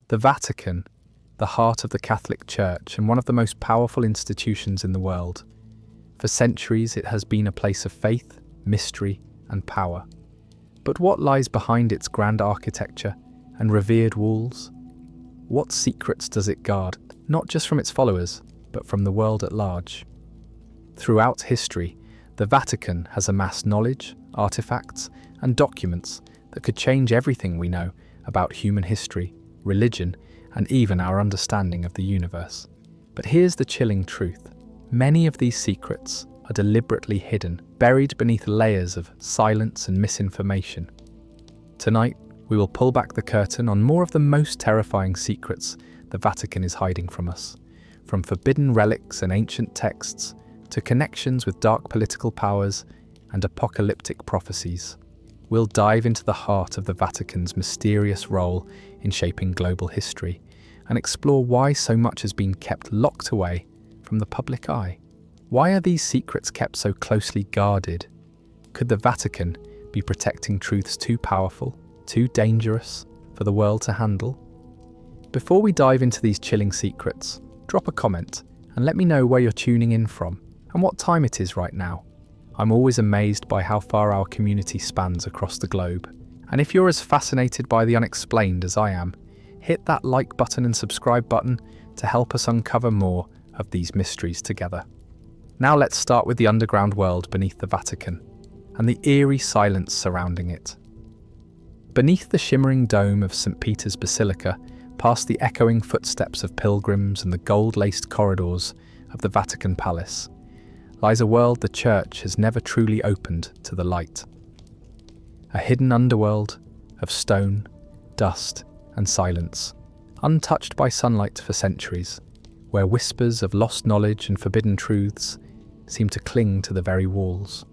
The Vatican, the heart of the Catholic Church and one of the most powerful institutions in the world. For centuries, it has been a place of faith, mystery, and power. But what lies behind its grand architecture and revered walls? What secrets does it guard, not just from its followers, but from the world at large? Throughout history, the Vatican has amassed knowledge, artifacts, and documents that could change everything we know about human history, religion, and even our understanding of the universe. But here's the chilling truth. Many of these secrets are deliberately hidden, buried beneath layers of silence and misinformation. Tonight, we will pull back the curtain on more of the most terrifying secrets the Vatican is hiding from us, from forbidden relics and ancient texts to connections with dark political powers and apocalyptic prophecies. We'll dive into the heart of the Vatican's mysterious role in shaping global history and explore why so much has been kept locked away from the public eye. Why are these secrets kept so closely guarded? Could the Vatican be protecting truths too powerful, too dangerous for the world to handle? Before we dive into these chilling secrets, drop a comment and let me know where you're tuning in from and what time it is right now. I'm always amazed by how far our community spans across the globe. And if you're as fascinated by the unexplained as I am, hit that like button and subscribe button to help us uncover more of these mysteries together. Now let's start with the underground world beneath the Vatican and the eerie silence surrounding it. Beneath the shimmering dome of St. Peter's Basilica, past the echoing footsteps of pilgrims and the gold-laced corridors of the Vatican Palace, lies a world the Church has never truly opened to the light. A hidden underworld of stone, dust, and silence, untouched by sunlight for centuries, where whispers of lost knowledge and forbidden truths seem to cling to the very walls.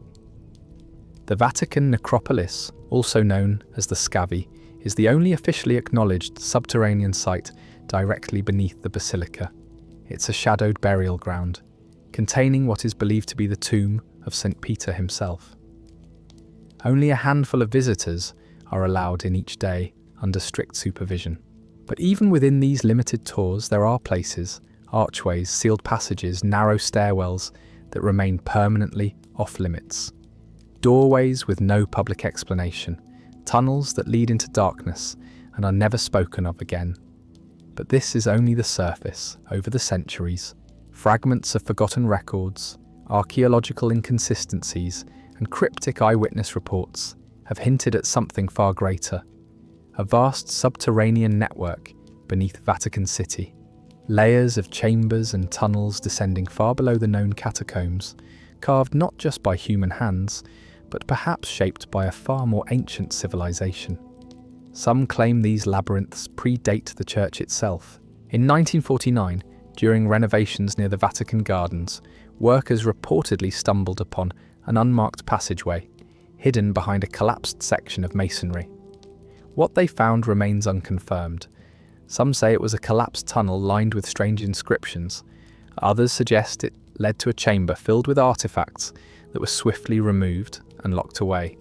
The Vatican necropolis, also known as the Scavi, is the only officially acknowledged subterranean site directly beneath the Basilica. It's a shadowed burial ground, containing what is believed to be the tomb of St. Peter himself. Only a handful of visitors are allowed in each day under strict supervision. But even within these limited tours, there are places, archways, sealed passages, narrow stairwells that remain permanently off-limits. Doorways with no public explanation, tunnels that lead into darkness and are never spoken of again. But this is only the surface. Over the centuries, fragments of forgotten records, archaeological inconsistencies, and cryptic eyewitness reports have hinted at something far greater. A vast subterranean network beneath Vatican City. Layers of chambers and tunnels descending far below the known catacombs, carved not just by human hands, but perhaps shaped by a far more ancient civilization. Some claim these labyrinths predate the church itself. In 1949, during renovations near the Vatican Gardens, workers reportedly stumbled upon an unmarked passageway, hidden behind a collapsed section of masonry. What they found remains unconfirmed. Some say it was a collapsed tunnel lined with strange inscriptions. Others suggest it led to a chamber filled with artifacts that were swiftly removed and locked away.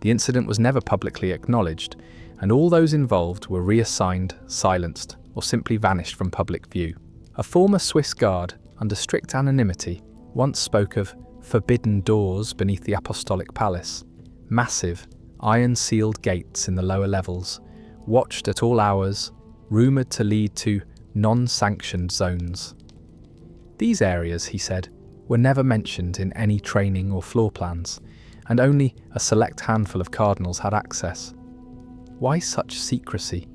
The incident was never publicly acknowledged, and all those involved were reassigned, silenced, or simply vanished from public view. A former Swiss guard, under strict anonymity, once spoke of forbidden doors beneath the Apostolic Palace, massive, iron-sealed gates in the lower levels, watched at all hours, rumoured to lead to non-sanctioned zones. These areas, he said, were never mentioned in any training or floor plans, and only a select handful of cardinals had access. Why such secrecy?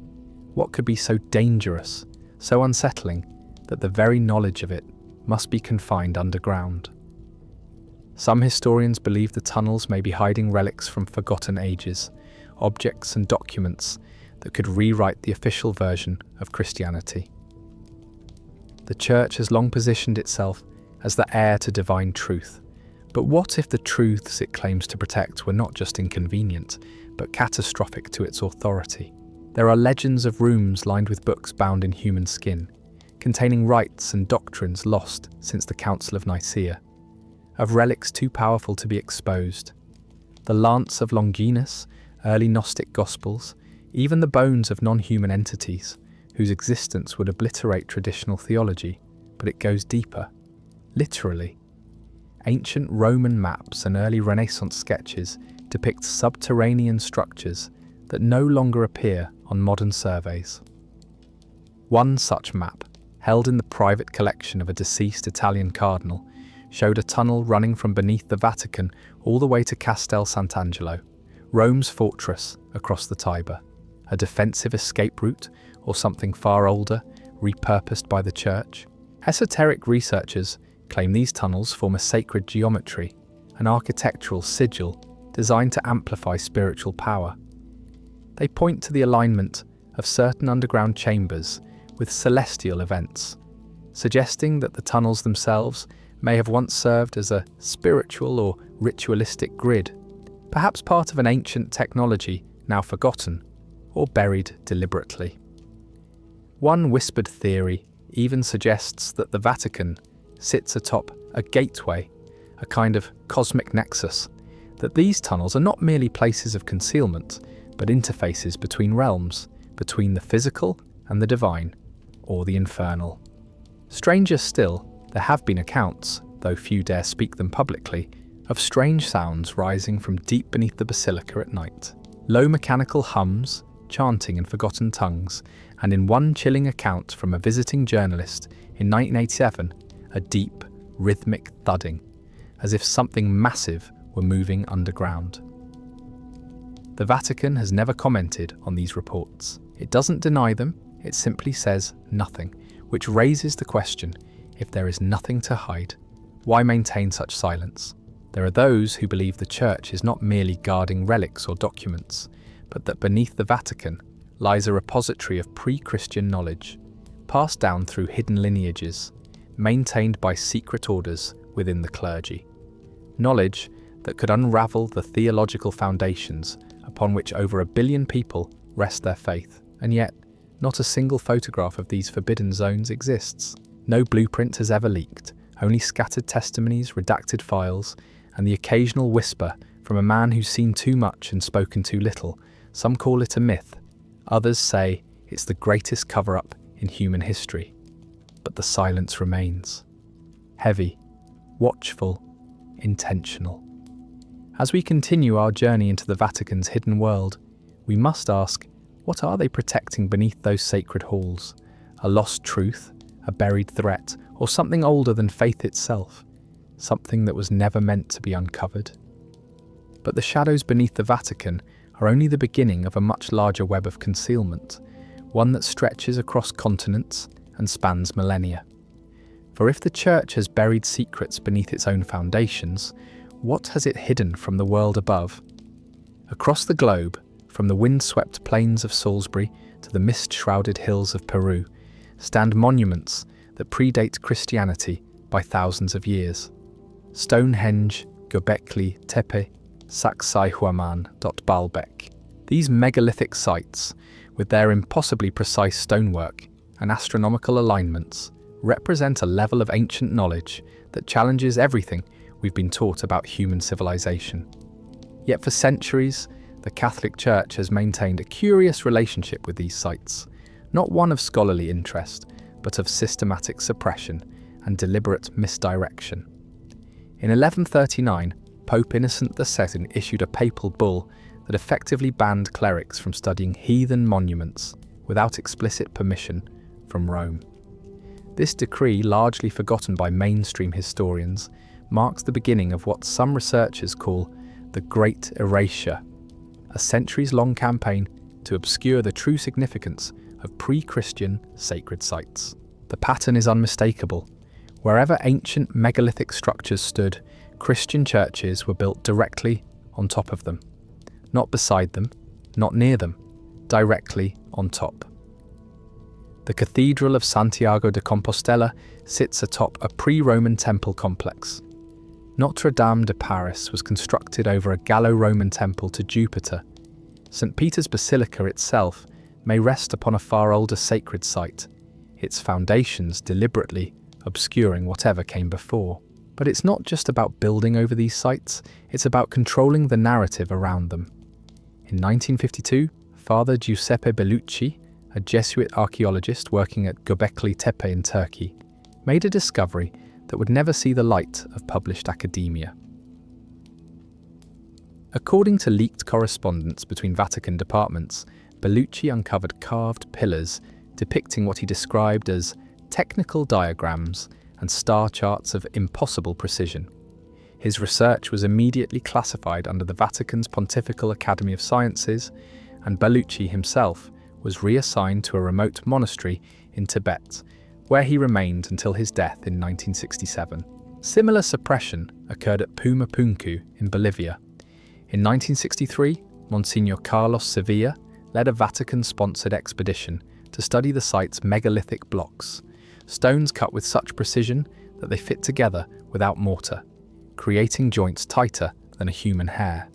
What could be so dangerous, so unsettling, that the very knowledge of it must be confined underground? Some historians believe the tunnels may be hiding relics from forgotten ages, objects and documents that could rewrite the official version of Christianity. The Church has long positioned itself as the heir to divine truth. But what if the truths it claims to protect were not just inconvenient, but catastrophic to its authority? There are legends of rooms lined with books bound in human skin, containing rites and doctrines lost since the Council of Nicaea, of relics too powerful to be exposed. The Lance of Longinus, early Gnostic Gospels, even the bones of non-human entities, whose existence would obliterate traditional theology, but it goes deeper. Literally. Ancient Roman maps and early Renaissance sketches depict subterranean structures that no longer appear on modern surveys. One such map, held in the private collection of a deceased Italian cardinal, showed a tunnel running from beneath the Vatican all the way to Castel Sant'Angelo, Rome's fortress across the Tiber, a defensive escape route or something far older, repurposed by the Church. Esoteric researchers claim these tunnels form a sacred geometry, an architectural sigil designed to amplify spiritual power. They point to the alignment of certain underground chambers with celestial events, suggesting that the tunnels themselves may have once served as a spiritual or ritualistic grid, perhaps part of an ancient technology now forgotten or buried deliberately. One whispered theory even suggests that the Vatican sits atop a gateway, a kind of cosmic nexus, that these tunnels are not merely places of concealment, but interfaces between realms, between the physical and the divine, or the infernal. Stranger still, there have been accounts, though few dare speak them publicly, of strange sounds rising from deep beneath the Basilica at night. Low mechanical hums, chanting in forgotten tongues, and in one chilling account from a visiting journalist in 1987, a deep, rhythmic thudding, as if something massive were moving underground. The Vatican has never commented on these reports. It doesn't deny them, it simply says nothing, which raises the question, if there is nothing to hide, why maintain such silence? There are those who believe the Church is not merely guarding relics or documents, but that beneath the Vatican lies a repository of pre-Christian knowledge, passed down through hidden lineages, maintained by secret orders within the clergy. Knowledge that could unravel the theological foundations upon which over 1 billion people rest their faith, and yet not a single photograph of these forbidden zones exists. No blueprint has ever leaked, only scattered testimonies, redacted files, and the occasional whisper from a man who's seen too much and spoken too little. Some call it a myth, others say it's the greatest cover-up in human history. But the silence remains. Heavy, watchful, intentional. As we continue our journey into the Vatican's hidden world, we must ask, what are they protecting beneath those sacred halls? A lost truth, a buried threat, or something older than faith itself? Something that was never meant to be uncovered? But the shadows beneath the Vatican are only the beginning of a much larger web of concealment, one that stretches across continents and spans millennia. For if the Church has buried secrets beneath its own foundations, what has it hidden from the world above? Across the globe, from the wind-swept plains of Salisbury to the mist-shrouded hills of Peru, stand monuments that predate Christianity by thousands of years. Stonehenge, Göbekli Tepe, Sacsayhuaman, Baalbek. These megalithic sites, with their impossibly precise stonework and astronomical alignments, represent a level of ancient knowledge that challenges everything we've been taught about human civilization. Yet for centuries, the Catholic Church has maintained a curious relationship with these sites, not one of scholarly interest, but of systematic suppression and deliberate misdirection. In 1139, Pope Innocent II issued a papal bull that effectively banned clerics from studying heathen monuments without explicit permission from Rome. This decree, largely forgotten by mainstream historians, marks the beginning of what some researchers call the Great Erasure, a centuries-long campaign to obscure the true significance of pre-Christian sacred sites. The pattern is unmistakable. Wherever ancient megalithic structures stood, Christian churches were built directly on top of them. Not beside them, not near them, directly on top. The Cathedral of Santiago de Compostela sits atop a pre-Roman temple complex. Notre Dame de Paris was constructed over a Gallo-Roman temple to Jupiter. St. Peter's Basilica itself may rest upon a far older sacred site, its foundations deliberately obscuring whatever came before. But it's not just about building over these sites, it's about controlling the narrative around them. In 1952, Father Giuseppe Bellucci, a Jesuit archaeologist working at Göbekli Tepe in Turkey, made a discovery that would never see the light of published academia. According to leaked correspondence between Vatican departments, Bellucci uncovered carved pillars depicting what he described as technical diagrams and star charts of impossible precision. His research was immediately classified under the Vatican's Pontifical Academy of Sciences, and Bellucci himself was reassigned to a remote monastery in Tibet, where he remained until his death in 1967. Similar suppression occurred at Puma Punku in Bolivia. In 1963, Monsignor Carlos Sevilla led a Vatican-sponsored expedition to study the site's megalithic blocks, stones cut with such precision that they fit together without mortar, creating joints tighter than a human hair.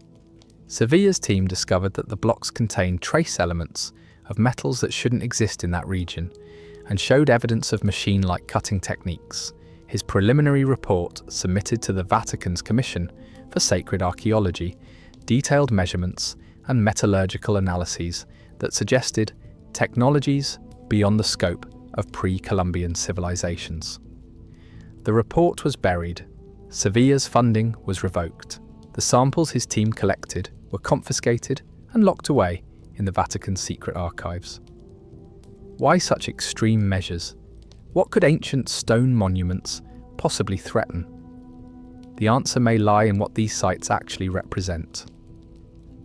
Sevilla's team discovered that the blocks contained trace elements of metals that shouldn't exist in that region, and showed evidence of machine-like cutting techniques. His preliminary report, submitted to the Vatican's Commission for Sacred Archaeology, detailed measurements and metallurgical analyses that suggested technologies beyond the scope of pre-Columbian civilizations. The report was buried. Sevilla's funding was revoked. The samples his team collected were confiscated and locked away in the Vatican's secret archives. Why such extreme measures? What could ancient stone monuments possibly threaten? The answer may lie in what these sites actually represent.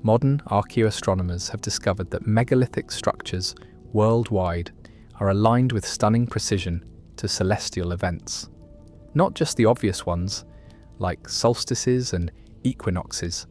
Modern archaeoastronomers have discovered that megalithic structures worldwide are aligned with stunning precision to celestial events. Not just the obvious ones, like solstices and equinoxes,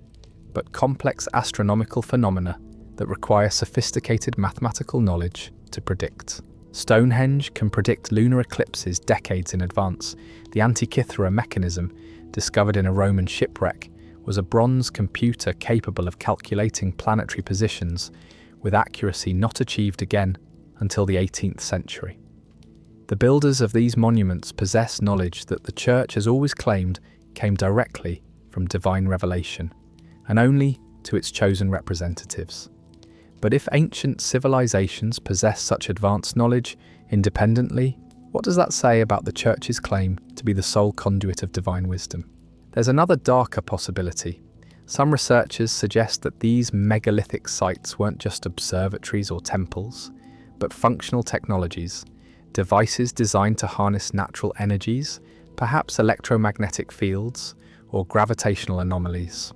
but complex astronomical phenomena that require sophisticated mathematical knowledge to predict. Stonehenge can predict lunar eclipses decades in advance. The Antikythera mechanism, discovered in a Roman shipwreck, was a bronze computer capable of calculating planetary positions with accuracy not achieved again until the 18th century. The builders of these monuments possess knowledge that the Church has always claimed came directly from divine revelation, and only to its chosen representatives. But if ancient civilizations possess such advanced knowledge independently, what does that say about the Church's claim to be the sole conduit of divine wisdom? There's another darker possibility. Some researchers suggest that these megalithic sites weren't just observatories or temples, but functional technologies, devices designed to harness natural energies, perhaps electromagnetic fields or gravitational anomalies.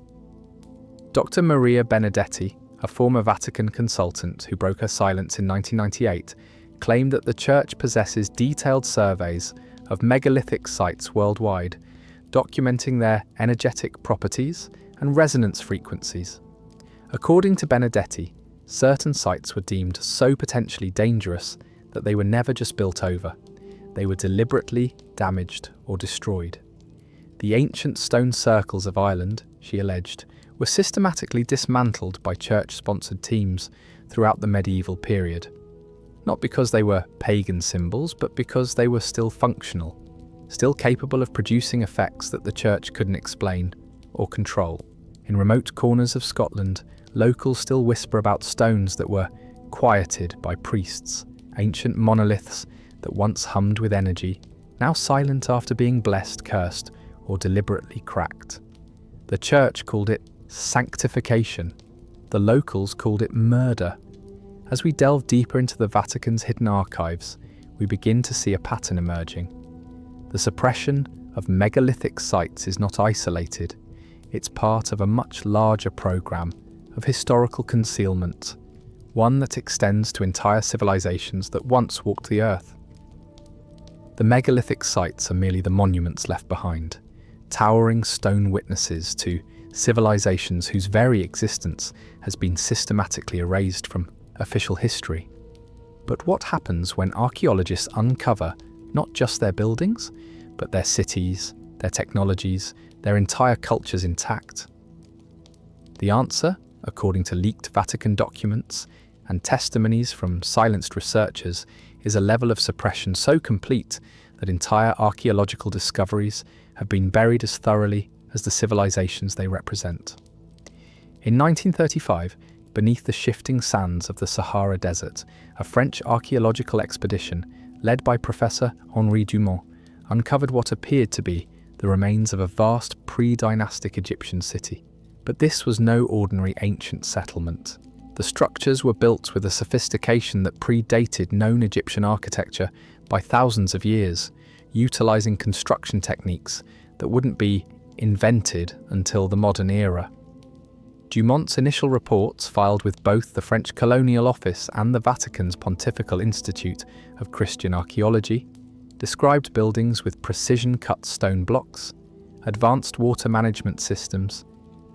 Dr. Maria Benedetti, a former Vatican consultant who broke her silence in 1998, claimed that the Church possesses detailed surveys of megalithic sites worldwide, documenting their energetic properties and resonance frequencies. According to Benedetti, certain sites were deemed so potentially dangerous that they were never just built over. They were deliberately damaged or destroyed. The ancient stone circles of Ireland, she alleged, were systematically dismantled by church-sponsored teams throughout the medieval period. Not because they were pagan symbols, but because they were still functional, still capable of producing effects that the Church couldn't explain or control. In remote corners of Scotland, locals still whisper about stones that were quieted by priests, ancient monoliths that once hummed with energy, now silent after being blessed, cursed, or deliberately cracked. The Church called it sanctification. The locals called it murder. As we delve deeper into the Vatican's hidden archives, we begin to see a pattern emerging. The suppression of megalithic sites is not isolated. It's part of a much larger program of historical concealment, one that extends to entire civilizations that once walked the earth. The megalithic sites are merely the monuments left behind, towering stone witnesses to civilizations whose very existence has been systematically erased from official history. But what happens when archaeologists uncover not just their buildings, but their cities, their technologies, their entire cultures intact? The answer, according to leaked Vatican documents and testimonies from silenced researchers, is a level of suppression so complete that entire archaeological discoveries have been buried as thoroughly as the civilizations they represent. In 1935, beneath the shifting sands of the Sahara Desert, a French archaeological expedition led by Professor Henri Dumont uncovered what appeared to be the remains of a vast pre-dynastic Egyptian city. But this was no ordinary ancient settlement. The structures were built with a sophistication that predated known Egyptian architecture by thousands of years, utilizing construction techniques that wouldn't be invented until the modern era. Dumont's initial reports, filed with both the French Colonial Office and the Vatican's Pontifical Institute of Christian Archaeology, described buildings with precision-cut stone blocks, advanced water management systems,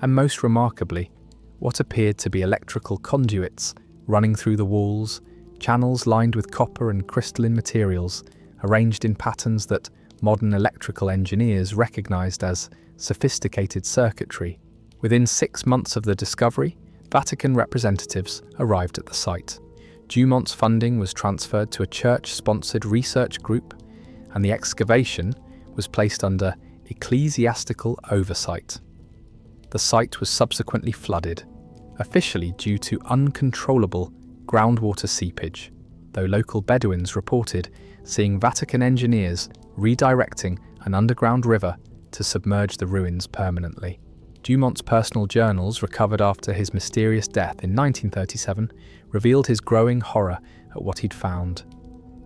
and most remarkably, what appeared to be electrical conduits running through the walls, channels lined with copper and crystalline materials, arranged in patterns that modern electrical engineers recognized as sophisticated circuitry. Within 6 months of the discovery, Vatican representatives arrived at the site. Dumont's funding was transferred to a church-sponsored research group, and the excavation was placed under ecclesiastical oversight. The site was subsequently flooded, officially due to uncontrollable groundwater seepage, though local Bedouins reported seeing Vatican engineers redirecting an underground river to submerge the ruins permanently. Dumont's personal journals, recovered after his mysterious death in 1937, revealed his growing horror at what he'd found.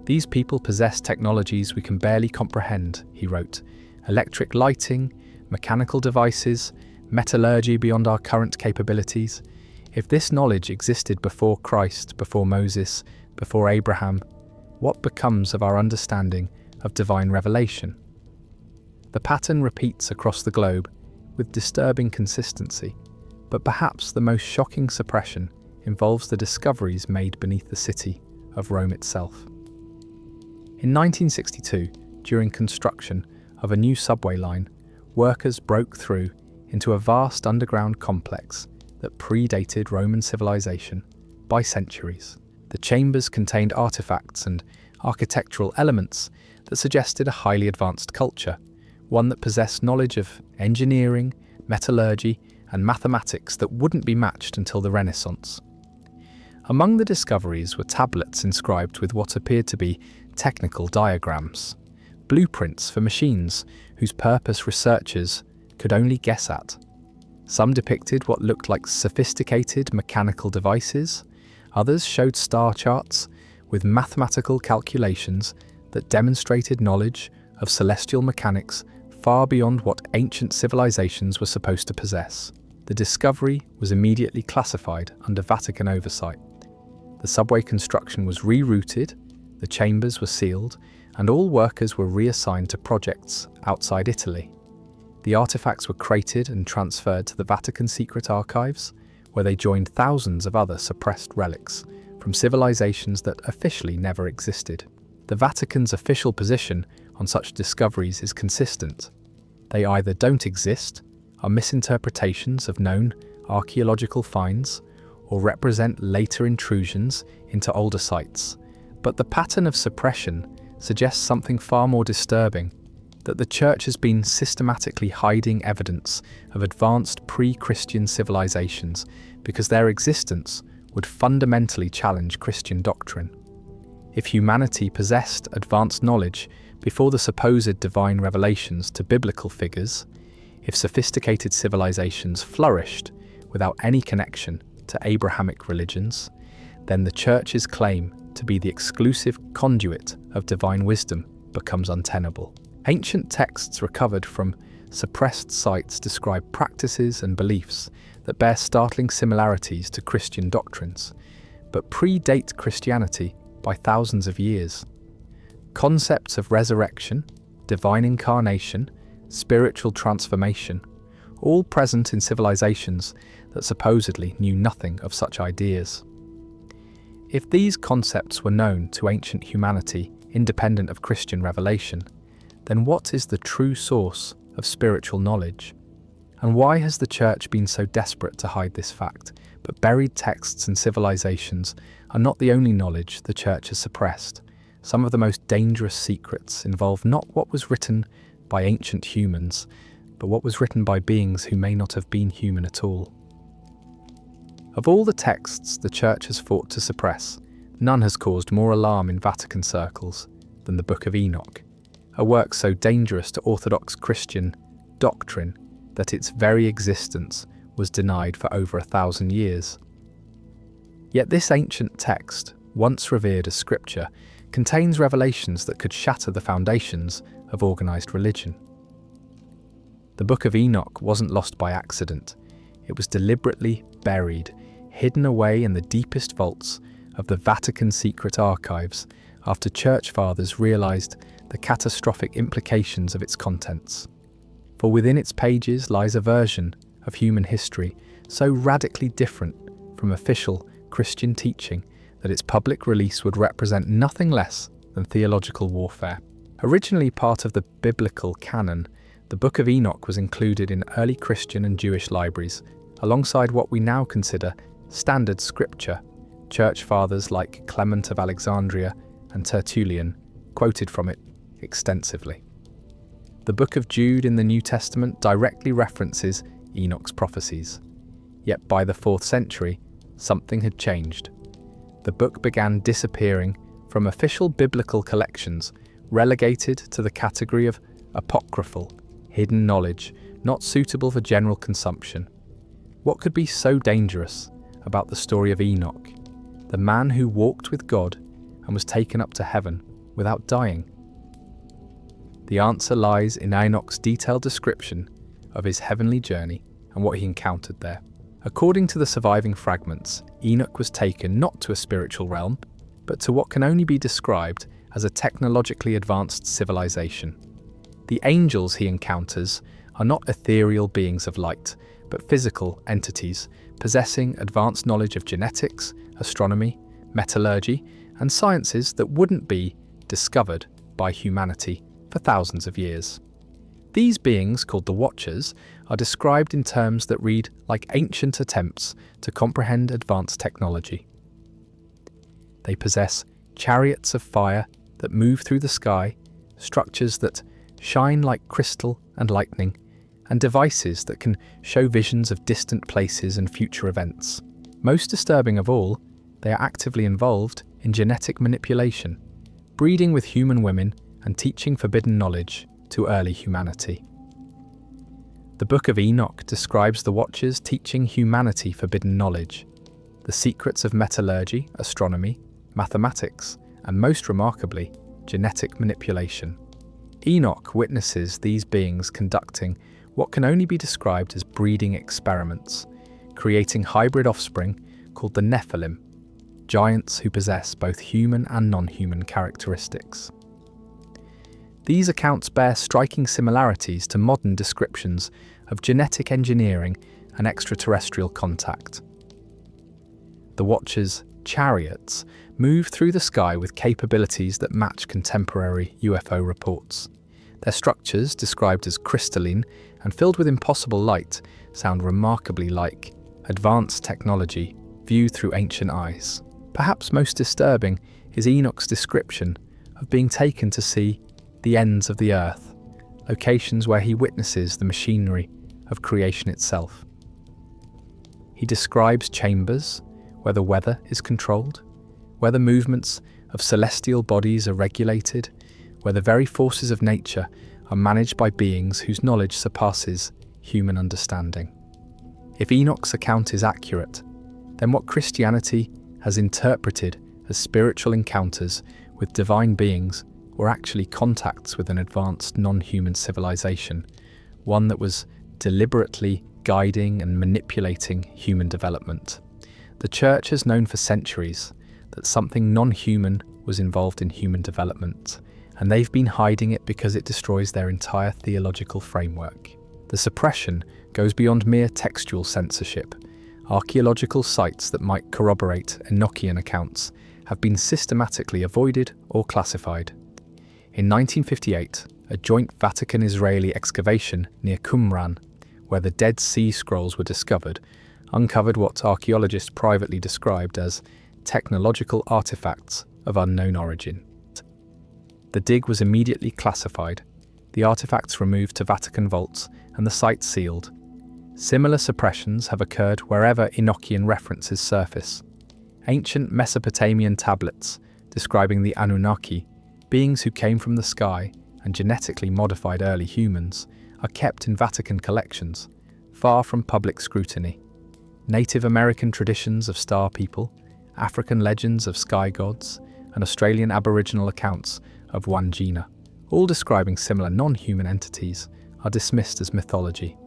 "These people possess technologies we can barely comprehend," he wrote. "Electric lighting, mechanical devices, metallurgy beyond our current capabilities. If this knowledge existed before Christ, before Moses, before Abraham, what becomes of our understanding of divine revelation?" The pattern repeats across the globe with disturbing consistency, but perhaps the most shocking suppression involves the discoveries made beneath the city of Rome itself. In 1962, during construction of a new subway line, workers broke through into a vast underground complex that predated Roman civilization by centuries. The chambers contained artifacts and architectural elements that suggested a highly advanced culture, one that possessed knowledge of engineering, metallurgy, and mathematics that wouldn't be matched until the Renaissance. Among the discoveries were tablets inscribed with what appeared to be technical diagrams, blueprints for machines whose purpose researchers could only guess at. Some depicted what looked like sophisticated mechanical devices, others showed star charts with mathematical calculations that demonstrated knowledge of celestial mechanics far beyond what ancient civilizations were supposed to possess. The discovery was immediately classified under Vatican oversight. The subway construction was rerouted, the chambers were sealed, and all workers were reassigned to projects outside Italy. The artifacts were crated and transferred to the Vatican secret archives, where they joined thousands of other suppressed relics from civilizations that officially never existed. The Vatican's official position on such discoveries is consistent. They either don't exist, are misinterpretations of known archaeological finds, or represent later intrusions into older sites. But the pattern of suppression suggests something far more disturbing, that the Church has been systematically hiding evidence of advanced pre-Christian civilizations because their existence would fundamentally challenge Christian doctrine. If humanity possessed advanced knowledge before the supposed divine revelations to biblical figures, if sophisticated civilizations flourished without any connection to Abrahamic religions, then the Church's claim to be the exclusive conduit of divine wisdom becomes untenable. Ancient texts recovered from suppressed sites describe practices and beliefs that bear startling similarities to Christian doctrines, but predate Christianity by thousands of years. Concepts of resurrection, divine incarnation, spiritual transformation, all present in civilizations that supposedly knew nothing of such ideas. If these concepts were known to ancient humanity independent of Christian revelation, then what is the true source of spiritual knowledge? And why has the Church been so desperate to hide this fact? But buried texts and civilizations are not the only knowledge the Church has suppressed. Some of the most dangerous secrets involve not what was written by ancient humans, but what was written by beings who may not have been human at all. Of all the texts the Church has fought to suppress, none has caused more alarm in Vatican circles than the Book of Enoch, a work so dangerous to Orthodox Christian doctrine that its very existence was denied for over 1,000 years. Yet this ancient text, once revered as scripture, contains revelations that could shatter the foundations of organised religion. The Book of Enoch wasn't lost by accident. It was deliberately buried, hidden away in the deepest vaults of the Vatican secret archives after Church Fathers realised the catastrophic implications of its contents. For within its pages lies a version of human history so radically different from official Christian teaching that its public release would represent nothing less than theological warfare. Originally part of the biblical canon, the Book of Enoch was included in early Christian and Jewish libraries, alongside what we now consider standard scripture. Church Fathers like Clement of Alexandria and Tertullian quoted from it extensively. The Book of Jude in the New Testament directly references Enoch's prophecies. Yet by the 4th century, something had changed. The book began disappearing from official biblical collections, relegated to the category of apocryphal, hidden knowledge, not suitable for general consumption. What could be so dangerous about the story of Enoch, the man who walked with God and was taken up to heaven without dying? The answer lies in Enoch's detailed description of his heavenly journey and what he encountered there. According to the surviving fragments, Enoch was taken not to a spiritual realm, but to what can only be described as a technologically advanced civilization. The angels he encounters are not ethereal beings of light, but physical entities possessing advanced knowledge of genetics, astronomy, metallurgy, and sciences that wouldn't be discovered by humanity for thousands of years. These beings, called the Watchers, are described in terms that read like ancient attempts to comprehend advanced technology. They possess chariots of fire that move through the sky, structures that shine like crystal and lightning, and devices that can show visions of distant places and future events. Most disturbing of all, they are actively involved in genetic manipulation, breeding with human women and teaching forbidden knowledge to early humanity. The Book of Enoch describes the Watchers teaching humanity forbidden knowledge, the secrets of metallurgy, astronomy, mathematics, and most remarkably, genetic manipulation. Enoch witnesses these beings conducting what can only be described as breeding experiments, creating hybrid offspring called the Nephilim, giants who possess both human and non-human characteristics. These accounts bear striking similarities to modern descriptions of genetic engineering and extraterrestrial contact. The Watchers' chariots move through the sky with capabilities that match contemporary UFO reports. Their structures, described as crystalline and filled with impossible light, sound remarkably like advanced technology viewed through ancient eyes. Perhaps most disturbing is Enoch's description of being taken to see the ends of the earth, locations where he witnesses the machinery of creation itself. He describes chambers where the weather is controlled, where the movements of celestial bodies are regulated, where the very forces of nature are managed by beings whose knowledge surpasses human understanding. If Enoch's account is accurate, then what Christianity has interpreted as spiritual encounters with divine beings were actually contacts with an advanced non-human civilization, one that was deliberately guiding and manipulating human development. The Church has known for centuries that something non-human was involved in human development, and they've been hiding it because it destroys their entire theological framework. The suppression goes beyond mere textual censorship. Archaeological sites that might corroborate Enochian accounts have been systematically avoided or classified. In 1958, a joint Vatican-Israeli excavation near Qumran, where the Dead Sea Scrolls were discovered, uncovered what archaeologists privately described as technological artifacts of unknown origin. The dig was immediately classified, the artifacts removed to Vatican vaults, and the site sealed. Similar suppressions have occurred wherever Enochian references surface. Ancient Mesopotamian tablets describing the Anunnaki, beings who came from the sky and genetically modified early humans, are kept in Vatican collections, far from public scrutiny. Native American traditions of star people, African legends of sky gods, and Australian Aboriginal accounts of Wangina, all describing similar non-human entities, are dismissed as mythology,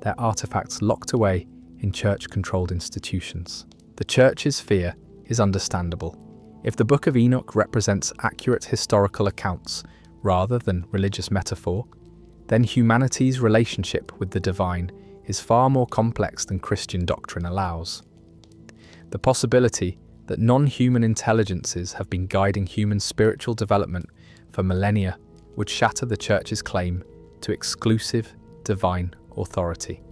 their artifacts locked away in church-controlled institutions. The Church's fear is understandable. If the Book of Enoch represents accurate historical accounts rather than religious metaphor, then humanity's relationship with the divine is far more complex than Christian doctrine allows. The possibility that non-human intelligences have been guiding human spiritual development for millennia would shatter the Church's claim to exclusive divine authority.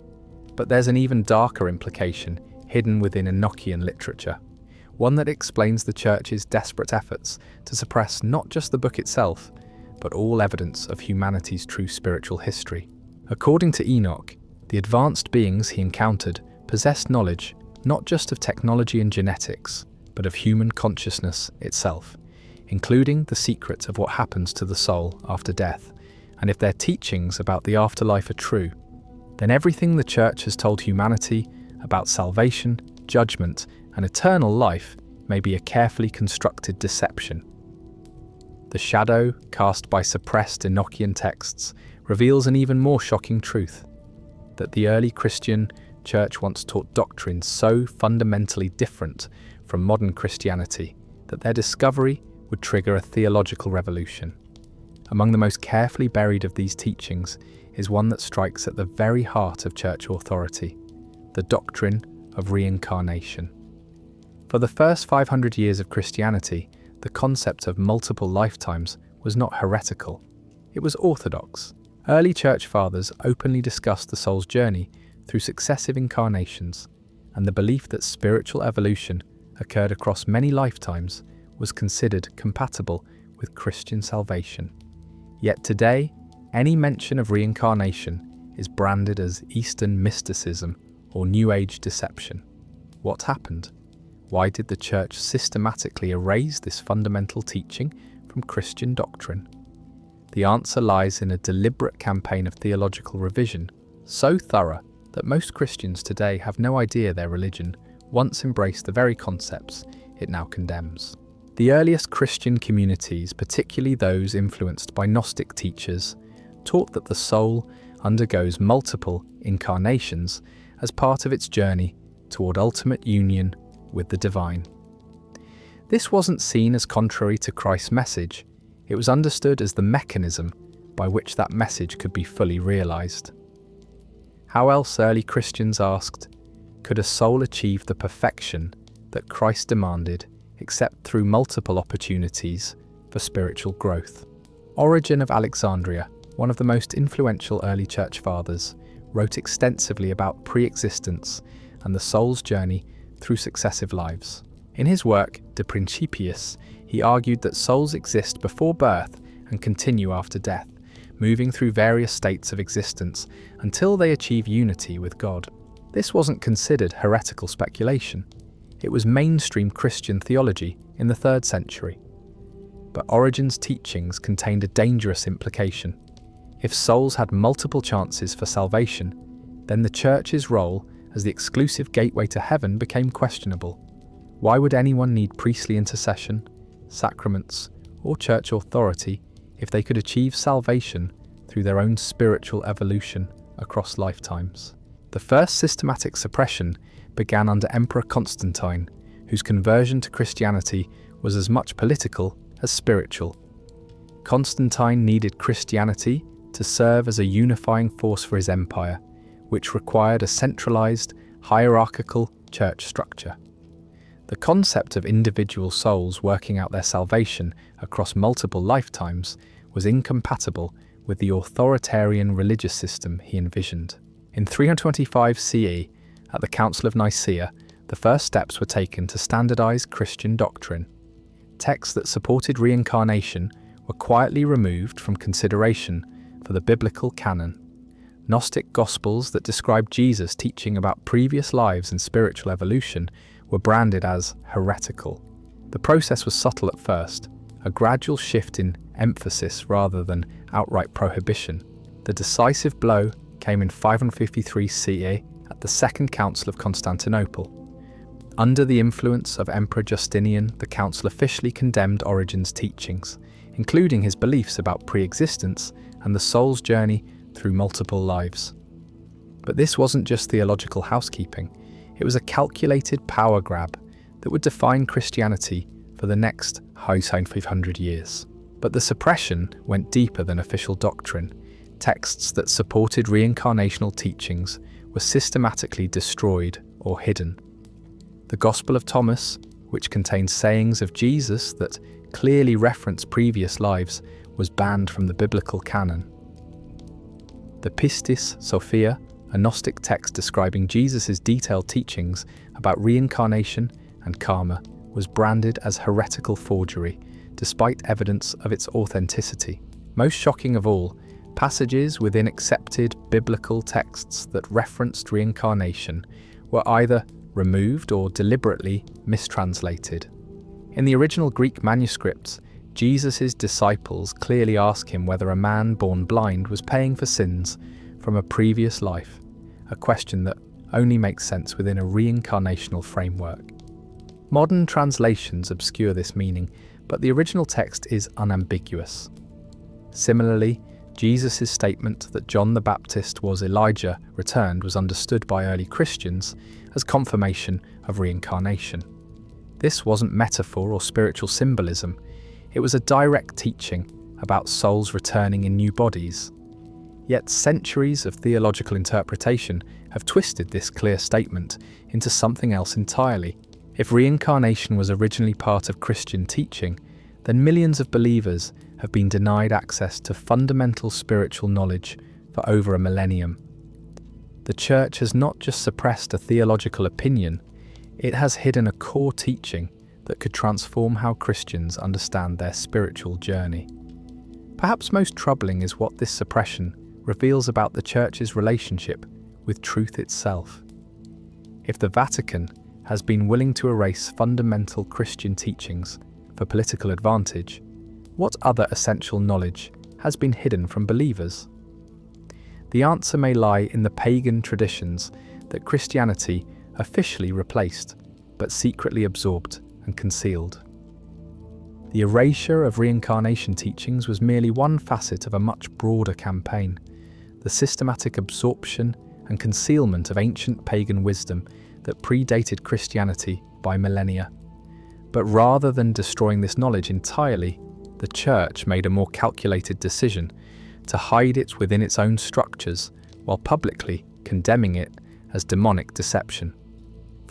But there's an even darker implication hidden within Enochian literature, one that explains the Church's desperate efforts to suppress not just the book itself, but all evidence of humanity's true spiritual history. According to Enoch, the advanced beings he encountered possessed knowledge not just of technology and genetics, but of human consciousness itself, including the secret of what happens to the soul after death. And if their teachings about the afterlife are true, then everything the Church has told humanity about salvation, judgment, and eternal life may be a carefully constructed deception. The shadow cast by suppressed Enochian texts reveals an even more shocking truth, that the early Christian Church once taught doctrines so fundamentally different from modern Christianity that their discovery would trigger a theological revolution. Among the most carefully buried of these teachings is one that strikes at the very heart of Church authority, the doctrine of reincarnation. For the first 500 years of Christianity, the concept of multiple lifetimes was not heretical. It was orthodox. Early Church fathers openly discussed the soul's journey through successive incarnations, and the belief that spiritual evolution occurred across many lifetimes was considered compatible with Christian salvation. Yet today, any mention of reincarnation is branded as Eastern mysticism or New Age deception. What happened? Why did the Church systematically erase this fundamental teaching from Christian doctrine? The answer lies in a deliberate campaign of theological revision, so thorough that most Christians today have no idea their religion once embraced the very concepts it now condemns. The earliest Christian communities, particularly those influenced by Gnostic teachers, taught that the soul undergoes multiple incarnations as part of its journey toward ultimate union with the divine. This wasn't seen as contrary to Christ's message. It was understood as the mechanism by which that message could be fully realized. How else, early Christians asked, could a soul achieve the perfection that Christ demanded except through multiple opportunities for spiritual growth? Origen of Alexandria, one of the most influential early church fathers, wrote extensively about pre-existence and the soul's journey through successive lives. In his work, De Principiis, he argued that souls exist before birth and continue after death, moving through various states of existence until they achieve unity with God. This wasn't considered heretical speculation. It was mainstream Christian theology in the 3rd century. But Origen's teachings contained a dangerous implication. If souls had multiple chances for salvation, then the Church's role as the exclusive gateway to heaven became questionable. Why would anyone need priestly intercession, sacraments, or church authority if they could achieve salvation through their own spiritual evolution across lifetimes? The first systematic suppression began under Emperor Constantine, whose conversion to Christianity was as much political as spiritual. Constantine needed Christianity to serve as a unifying force for his empire, which required a centralized, hierarchical church structure. The concept of individual souls working out their salvation across multiple lifetimes was incompatible with the authoritarian religious system he envisioned. In 325 CE, at the Council of Nicaea, the first steps were taken to standardize Christian doctrine. Texts that supported reincarnation were quietly removed from consideration for the biblical canon. Gnostic gospels that described Jesus teaching about previous lives and spiritual evolution were branded as heretical. The process was subtle at first, a gradual shift in emphasis rather than outright prohibition. The decisive blow came in 553 CE at the Second Council of Constantinople. Under the influence of Emperor Justinian, the council officially condemned Origen's teachings, including his beliefs about pre-existence and the soul's journey through multiple lives. But this wasn't just theological housekeeping, it was a calculated power grab that would define Christianity for the next 500 years. But the suppression went deeper than official doctrine. Texts that supported reincarnational teachings were systematically destroyed or hidden. The Gospel of Thomas, which contained sayings of Jesus that clearly reference previous lives, was banned from the biblical canon. The Pistis Sophia, a Gnostic text describing Jesus' detailed teachings about reincarnation and karma, was branded as heretical forgery, despite evidence of its authenticity. Most shocking of all, passages within accepted biblical texts that referenced reincarnation were either removed or deliberately mistranslated. In the original Greek manuscripts, Jesus' disciples clearly ask him whether a man born blind was paying for sins from a previous life, a question that only makes sense within a reincarnational framework. Modern translations obscure this meaning, but the original text is unambiguous. Similarly, Jesus' statement that John the Baptist was Elijah returned was understood by early Christians as confirmation of reincarnation. This wasn't metaphor or spiritual symbolism, it was a direct teaching about souls returning in new bodies. Yet centuries of theological interpretation have twisted this clear statement into something else entirely. If reincarnation was originally part of Christian teaching, then millions of believers have been denied access to fundamental spiritual knowledge for over a millennium. The Church has not just suppressed a theological opinion, it has hidden a core teaching that could transform how Christians understand their spiritual journey. Perhaps most troubling is what this suppression reveals about the Church's relationship with truth itself. If the Vatican has been willing to erase fundamental Christian teachings for political advantage, what other essential knowledge has been hidden from believers? The answer may lie in the pagan traditions that Christianity officially replaced, but secretly absorbed and concealed. The erasure of reincarnation teachings was merely one facet of a much broader campaign, the systematic absorption and concealment of ancient pagan wisdom that predated Christianity by millennia. But rather than destroying this knowledge entirely, the Church made a more calculated decision to hide it within its own structures while publicly condemning it as demonic deception.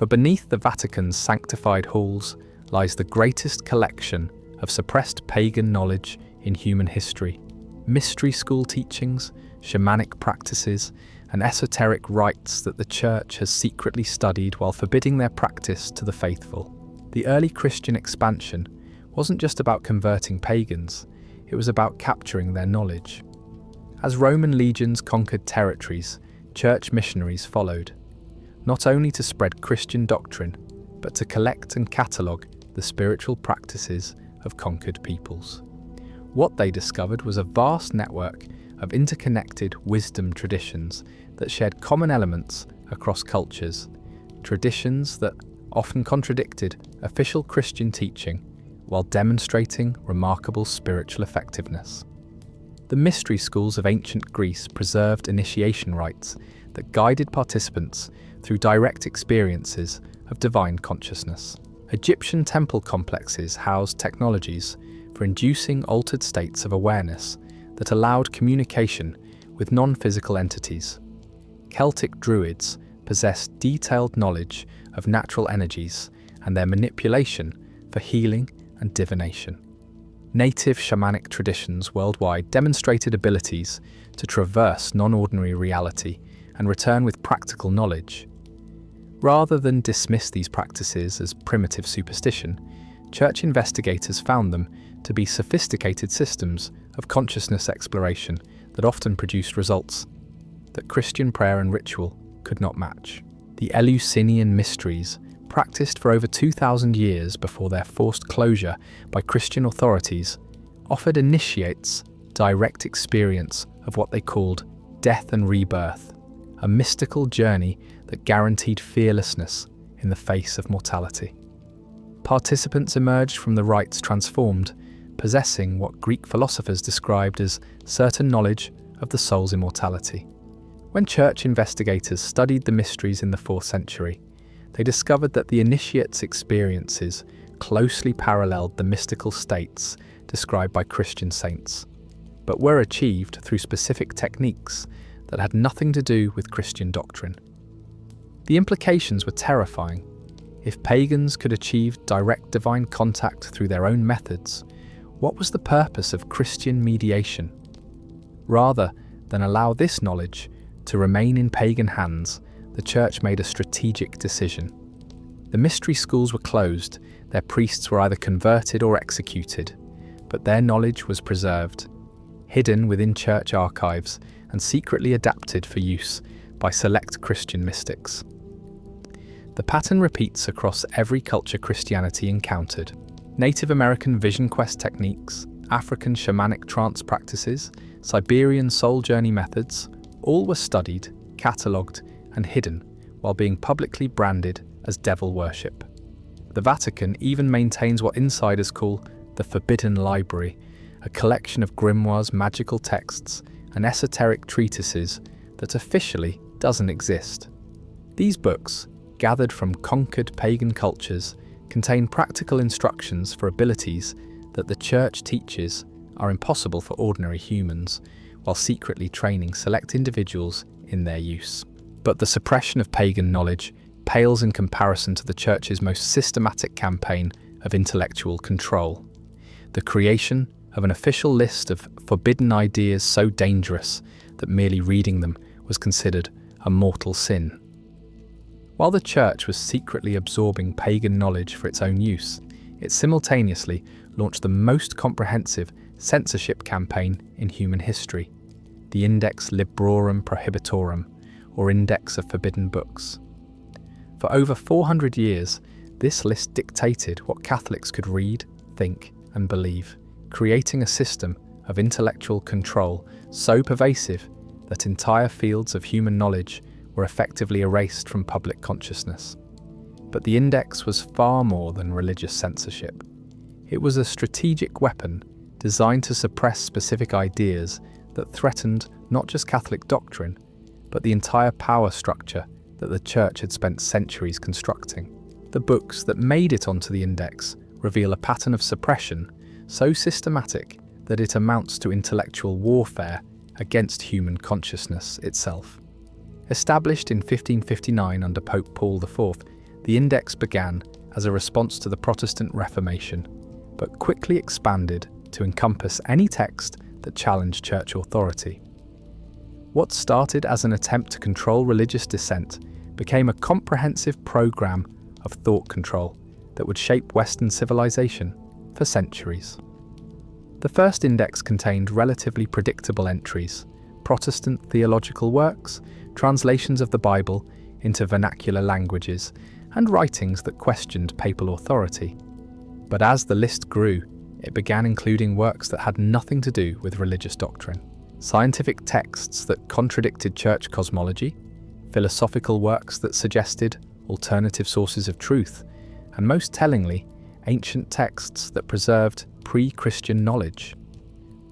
For beneath the Vatican's sanctified halls lies the greatest collection of suppressed pagan knowledge in human history. Mystery school teachings, shamanic practices, and esoteric rites that the Church has secretly studied while forbidding their practice to the faithful. The early Christian expansion wasn't just about converting pagans, it was about capturing their knowledge. As Roman legions conquered territories, Church missionaries followed, not only to spread Christian doctrine, but to collect and catalogue the spiritual practices of conquered peoples. What they discovered was a vast network of interconnected wisdom traditions that shared common elements across cultures, traditions that often contradicted official Christian teaching while demonstrating remarkable spiritual effectiveness. The mystery schools of ancient Greece preserved initiation rites that guided participants through direct experiences of divine consciousness. Egyptian temple complexes housed technologies for inducing altered states of awareness that allowed communication with non-physical entities. Celtic druids possessed detailed knowledge of natural energies and their manipulation for healing and divination. Native shamanic traditions worldwide demonstrated abilities to traverse non-ordinary reality and return with practical knowledge. Rather than dismiss these practices as primitive superstition, Church investigators found them to be sophisticated systems of consciousness exploration that often produced results that Christian prayer and ritual could not match. The Eleusinian mysteries, practiced for over 2,000 years before their forced closure by Christian authorities, offered initiates direct experience of what they called death and rebirth, a mystical journey that guaranteed fearlessness in the face of mortality. Participants emerged from the rites transformed, possessing what Greek philosophers described as certain knowledge of the soul's immortality. When church investigators studied the mysteries in the 4th century, they discovered that the initiates' experiences closely paralleled the mystical states described by Christian saints, but were achieved through specific techniques that had nothing to do with Christian doctrine. The implications were terrifying. If pagans could achieve direct divine contact through their own methods, what was the purpose of Christian mediation? Rather than allow this knowledge to remain in pagan hands, the church made a strategic decision. The mystery schools were closed, their priests were either converted or executed, but their knowledge was preserved, hidden within church archives and secretly adapted for use by select Christian mystics. The pattern repeats across every culture Christianity encountered. Native American vision quest techniques, African shamanic trance practices, Siberian soul journey methods, all were studied, catalogued, and hidden while being publicly branded as devil worship. The Vatican even maintains what insiders call the Forbidden Library, a collection of grimoires, magical texts, and esoteric treatises that officially doesn't exist. These books, gathered from conquered pagan cultures, contain practical instructions for abilities that the Church teaches are impossible for ordinary humans, while secretly training select individuals in their use. But the suppression of pagan knowledge pales in comparison to the Church's most systematic campaign of intellectual control. The creation of an official list of forbidden ideas so dangerous that merely reading them was considered a mortal sin. While the Church was secretly absorbing pagan knowledge for its own use, it simultaneously launched the most comprehensive censorship campaign in human history, the Index Librorum Prohibitorum, or Index of Forbidden Books. For over 400 years, this list dictated what Catholics could read, think, and believe, creating a system of intellectual control so pervasive that entire fields of human knowledge were effectively erased from public consciousness. But the Index was far more than religious censorship. It was a strategic weapon designed to suppress specific ideas that threatened not just Catholic doctrine, but the entire power structure that the Church had spent centuries constructing. The books that made it onto the Index reveal a pattern of suppression so systematic that it amounts to intellectual warfare against human consciousness itself. Established in 1559 under Pope Paul IV, the Index began as a response to the Protestant Reformation, but quickly expanded to encompass any text that challenged church authority. What started as an attempt to control religious dissent became a comprehensive program of thought control that would shape Western civilization for centuries. The first index contained relatively predictable entries, Protestant theological works, translations of the Bible into vernacular languages, and writings that questioned papal authority. But as the list grew, it began including works that had nothing to do with religious doctrine. Scientific texts that contradicted church cosmology, philosophical works that suggested alternative sources of truth, and most tellingly, ancient texts that preserved pre-Christian knowledge.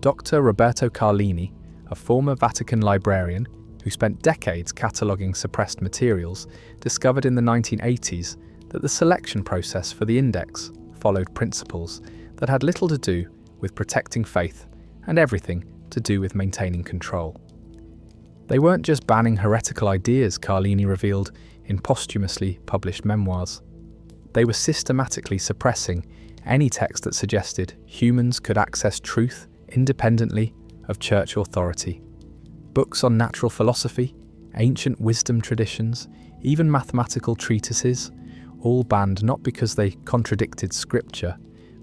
Dr. Roberto Carlini, a former Vatican librarian who spent decades cataloguing suppressed materials, discovered in the 1980s that the selection process for the index followed principles that had little to do with protecting faith and everything to do with maintaining control. They weren't just banning heretical ideas, Carlini revealed in posthumously published memoirs. They were systematically suppressing any text that suggested humans could access truth independently of church authority. Books on natural philosophy, ancient wisdom traditions, even mathematical treatises, all banned not because they contradicted scripture,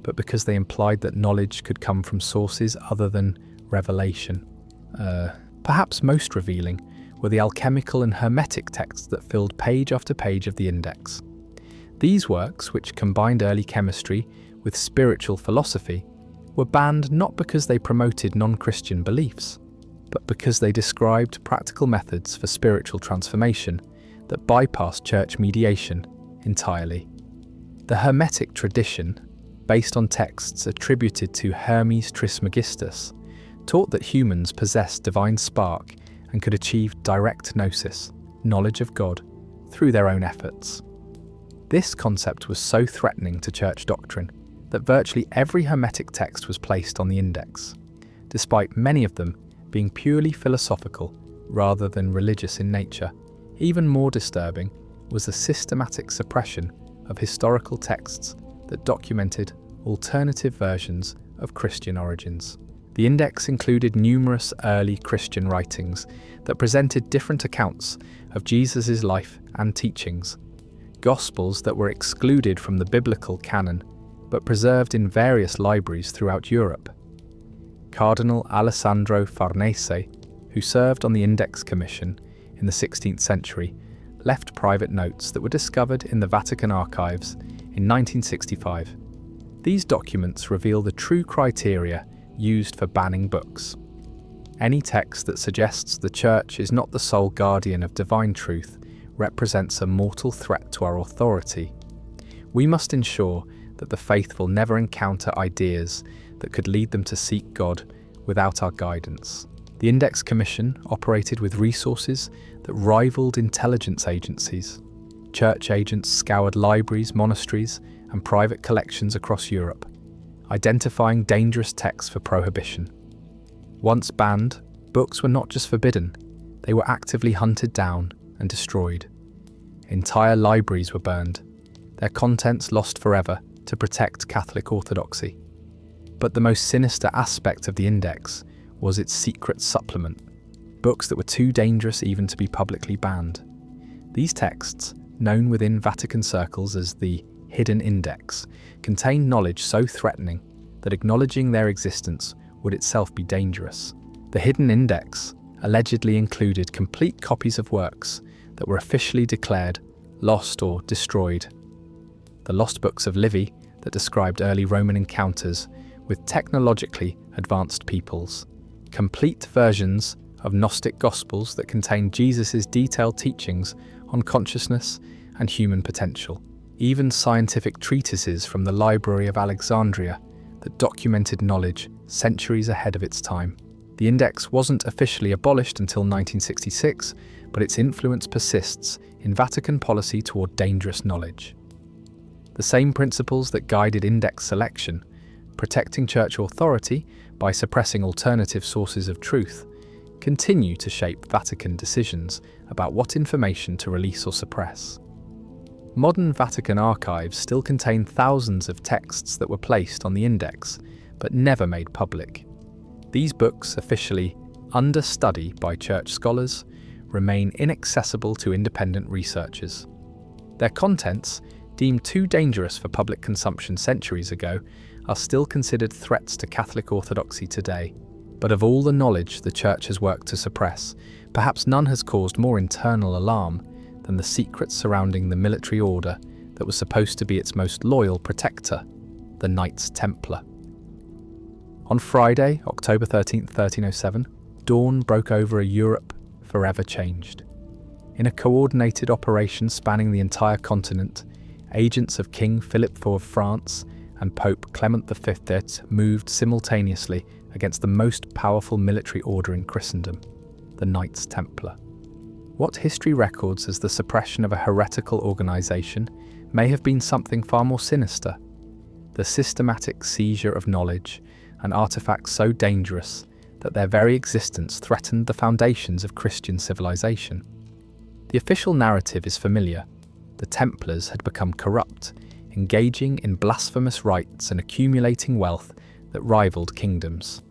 but because they implied that knowledge could come from sources other than revelation. Perhaps most revealing were the alchemical and hermetic texts that filled page after page of the index. These works, which combined early chemistry with spiritual philosophy, were banned not because they promoted non-Christian beliefs, but because they described practical methods for spiritual transformation that bypassed church mediation entirely. The Hermetic tradition, based on texts attributed to Hermes Trismegistus, taught that humans possessed divine spark and could achieve direct gnosis, knowledge of God, through their own efforts. This concept was so threatening to church doctrine that virtually every Hermetic text was placed on the index, despite many of them being purely philosophical rather than religious in nature. Even more disturbing was the systematic suppression of historical texts that documented alternative versions of Christian origins. The index included numerous early Christian writings that presented different accounts of Jesus' life and teachings, Gospels that were excluded from the biblical canon but preserved in various libraries throughout Europe. Cardinal Alessandro Farnese, who served on the Index Commission in the 16th century, left private notes that were discovered in the Vatican archives in 1965. These documents reveal the true criteria used for banning books. Any text that suggests the Church is not the sole guardian of divine truth represents a mortal threat to our authority. We must ensure that the faithful never encounter ideas that could lead them to seek God without our guidance. The Index Commission operated with resources that rivaled intelligence agencies. Church agents scoured libraries, monasteries, and private collections across Europe, identifying dangerous texts for prohibition. Once banned, books were not just forbidden, they were actively hunted down and destroyed. Entire libraries were burned, their contents lost forever to protect Catholic orthodoxy. But the most sinister aspect of the index was its secret supplement, books that were too dangerous even to be publicly banned. These texts, known within Vatican circles as the Hidden Index, contained knowledge so threatening that acknowledging their existence would itself be dangerous. The Hidden Index allegedly included complete copies of works that were officially declared lost or destroyed. The lost books of Livy that described early Roman encounters with technologically advanced peoples, complete versions of Gnostic Gospels that contained Jesus' detailed teachings on consciousness and human potential, even scientific treatises from the Library of Alexandria that documented knowledge centuries ahead of its time. The index wasn't officially abolished until 1966, but its influence persists in Vatican policy toward dangerous knowledge. The same principles that guided index selection, protecting church authority by suppressing alternative sources of truth, continue to shape Vatican decisions about what information to release or suppress. Modern Vatican archives still contain thousands of texts that were placed on the index, but never made public. These books, officially under study by church scholars, remain inaccessible to independent researchers. Their contents, deemed too dangerous for public consumption centuries ago, are still considered threats to Catholic orthodoxy today. But of all the knowledge the Church has worked to suppress, perhaps none has caused more internal alarm than the secrets surrounding the military order that was supposed to be its most loyal protector, the Knights Templar. On Friday, October 13, 1307, dawn broke over a Europe forever changed. In a coordinated operation spanning the entire continent, agents of King Philip IV of France and Pope Clement V moved simultaneously against the most powerful military order in Christendom, the Knights Templar. What history records as the suppression of a heretical organisation may have been something far more sinister: the systematic seizure of knowledge and artefacts so dangerous that their very existence threatened the foundations of Christian civilization. The official narrative is familiar. The Templars had become corrupt, engaging in blasphemous rites and accumulating wealth that rivaled kingdoms.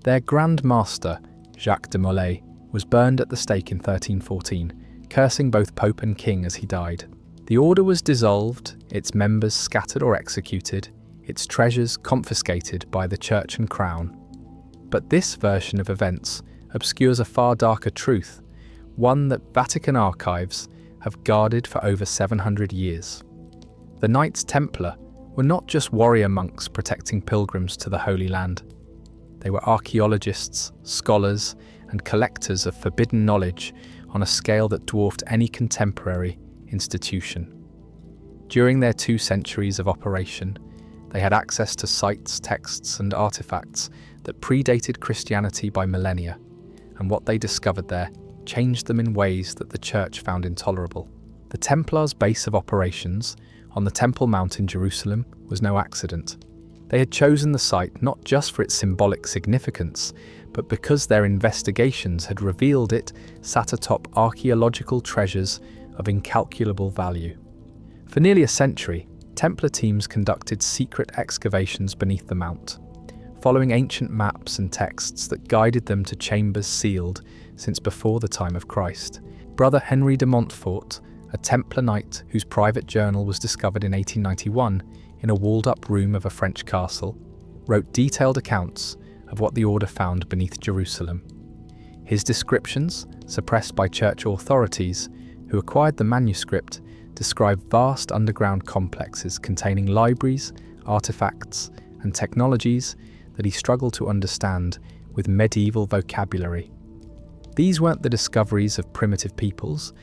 Their Grand Master, Jacques de Molay, was burned at the stake in 1314, cursing both Pope and King as he died. The order was dissolved, its members scattered or executed, its treasures confiscated by the Church and Crown. But this version of events obscures a far darker truth. one that Vatican archives have guarded for over 700 years. The Knights Templar were not just warrior monks protecting pilgrims to the Holy Land. They were archaeologists, scholars, and collectors of forbidden knowledge on a scale that dwarfed any contemporary institution. During their 2 centuries of operation, they had access to sites, texts, and artifacts that predated Christianity by millennia, and what they discovered there changed them in ways that the Church found intolerable. The Templars' base of operations on the Temple Mount in Jerusalem was no accident. They had chosen the site not just for its symbolic significance, but because their investigations had revealed it sat atop archaeological treasures of incalculable value. For nearly a century, Templar teams conducted secret excavations beneath the mount, following ancient maps and texts that guided them to chambers sealed since before the time of Christ. Brother Henry de Montfort, a Templar knight whose private journal was discovered in 1891 in a walled-up room of a French castle, wrote detailed accounts of what the order found beneath Jerusalem. His descriptions, suppressed by church authorities who acquired the manuscript, describe vast underground complexes containing libraries, artifacts, and technologies that he struggled to understand with medieval vocabulary. These weren't the discoveries of primitive peoples,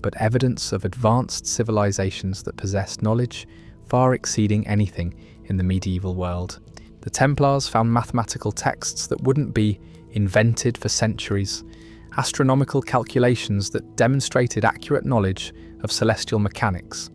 but evidence of advanced civilizations that possessed knowledge far exceeding anything in the medieval world. The Templars found mathematical texts that wouldn't be invented for centuries, astronomical calculations that demonstrated accurate knowledge of celestial mechanics,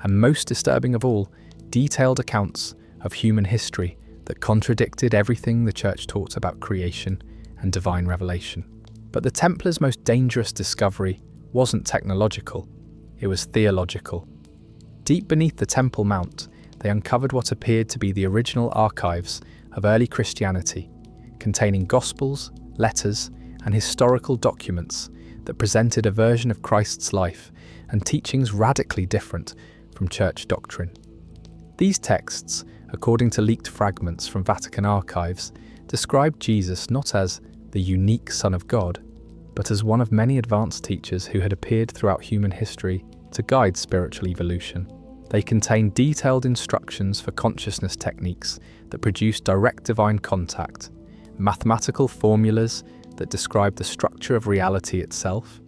and most disturbing of all, detailed accounts of human history that contradicted everything the Church taught about creation and divine revelation. But the Templars' most dangerous discovery wasn't technological, it was theological. Deep beneath the Temple Mount, they uncovered what appeared to be the original archives of early Christianity, containing Gospels, letters, and historical documents that presented a version of Christ's life and teachings radically different from church doctrine. These texts, according to leaked fragments from Vatican archives, described Jesus not as the unique Son of God, but as one of many advanced teachers who had appeared throughout human history to guide spiritual evolution. They contain detailed instructions for consciousness techniques that produce direct divine contact, mathematical formulas that describe the structure of reality itself,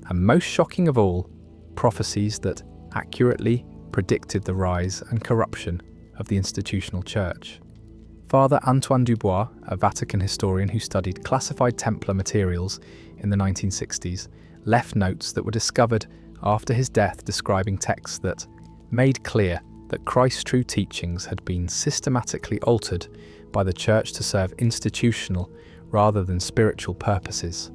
and most shocking of all, prophecies that accurately predicted the rise and corruption of the institutional church. Father Antoine Dubois, a Vatican historian who studied classified Templar materials in the 1960s, left notes that were discovered after his death describing texts that made clear that Christ's true teachings had been systematically altered by the Church to serve institutional rather than spiritual purposes.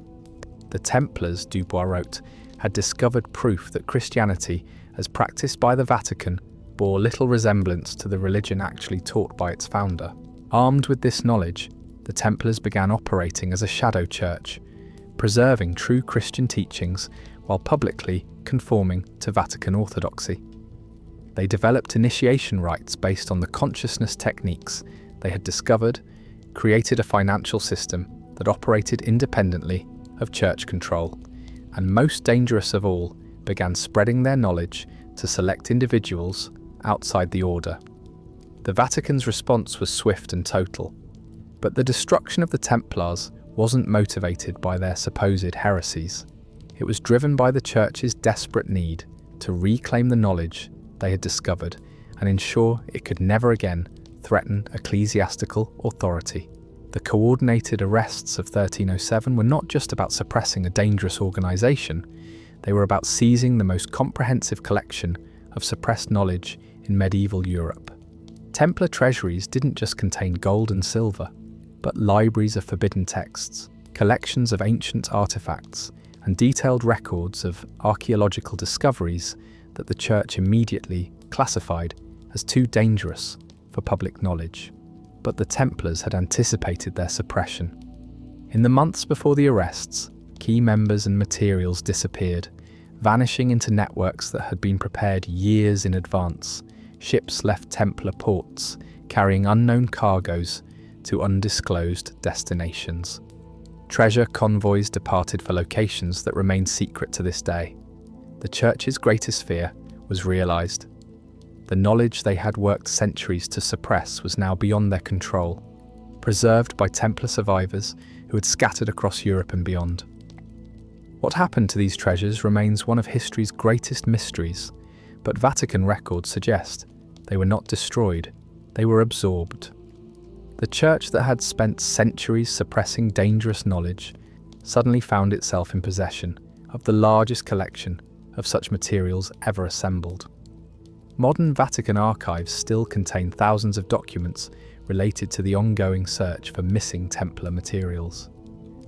The Templars, Dubois wrote, had discovered proof that Christianity, as practiced by the Vatican, bore little resemblance to the religion actually taught by its founder. Armed with this knowledge, the Templars began operating as a shadow church, preserving true Christian teachings while publicly conforming to Vatican orthodoxy. They developed initiation rites based on the consciousness techniques they had discovered, created a financial system that operated independently of church control, and most dangerous of all, began spreading their knowledge to select individuals outside the order. The Vatican's response was swift and total, but the destruction of the Templars wasn't motivated by their supposed heresies. It was driven by the Church's desperate need to reclaim the knowledge they had discovered and ensure it could never again threaten ecclesiastical authority. The coordinated arrests of 1307 were not just about suppressing a dangerous organisation, they were about seizing the most comprehensive collection of suppressed knowledge in medieval Europe. Templar treasuries didn't just contain gold and silver, but libraries of forbidden texts, collections of ancient artifacts, and detailed records of archaeological discoveries that the Church immediately classified as too dangerous for public knowledge. But the Templars had anticipated their suppression. In the months before the arrests, key members and materials disappeared, vanishing into networks that had been prepared years in advance. Ships left Templar ports, carrying unknown cargoes to undisclosed destinations. Treasure convoys departed for locations that remain secret to this day. The Church's greatest fear was realized. The knowledge they had worked centuries to suppress was now beyond their control, preserved by Templar survivors who had scattered across Europe and beyond. What happened to these treasures remains one of history's greatest mysteries, but Vatican records suggest they were not destroyed, they were absorbed. The Church that had spent centuries suppressing dangerous knowledge suddenly found itself in possession of the largest collection of such materials ever assembled. Modern Vatican archives still contain thousands of documents related to the ongoing search for missing Templar materials.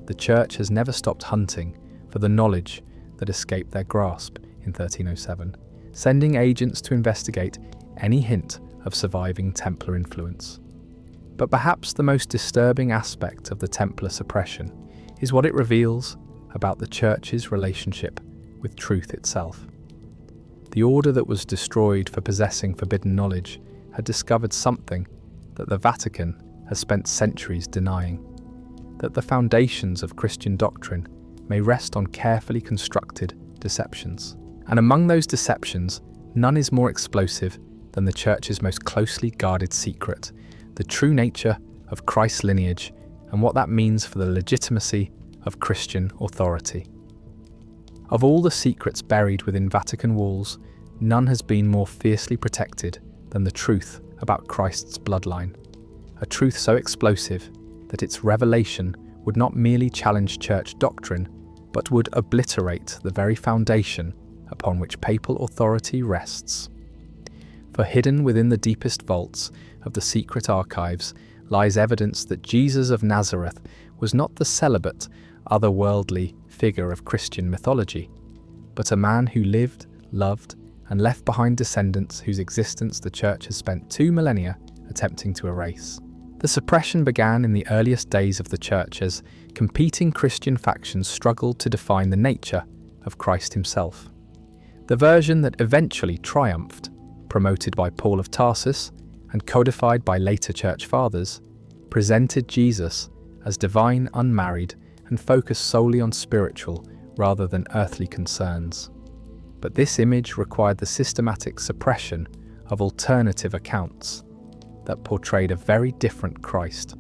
The Church has never stopped hunting for the knowledge that escaped their grasp in 1307, sending agents to investigate any hint of surviving Templar influence. But perhaps the most disturbing aspect of the Templar suppression is what it reveals about the Church's relationship with truth itself. The order that was destroyed for possessing forbidden knowledge had discovered something that the Vatican has spent centuries denying, that the foundations of Christian doctrine may rest on carefully constructed deceptions. And among those deceptions, none is more explosive than the Church's most closely guarded secret, the true nature of Christ's lineage and what that means for the legitimacy of Christian authority. Of all the secrets buried within Vatican walls, none has been more fiercely protected than the truth about Christ's bloodline, a truth so explosive that its revelation would not merely challenge Church doctrine, but would obliterate the very foundation upon which papal authority rests. For hidden within the deepest vaults of the secret archives lies evidence that Jesus of Nazareth was not the celibate, otherworldly figure of Christian mythology, but a man who lived, loved, and left behind descendants whose existence the Church has spent 2 millennia attempting to erase. The suppression began in the earliest days of the Church as competing Christian factions struggled to define the nature of Christ himself. The version that eventually triumphed, promoted by Paul of Tarsus and codified by later Church Fathers, presented Jesus as divine, unmarried, and focused solely on spiritual rather than earthly concerns. But this image required the systematic suppression of alternative accounts that portrayed a very different Christ.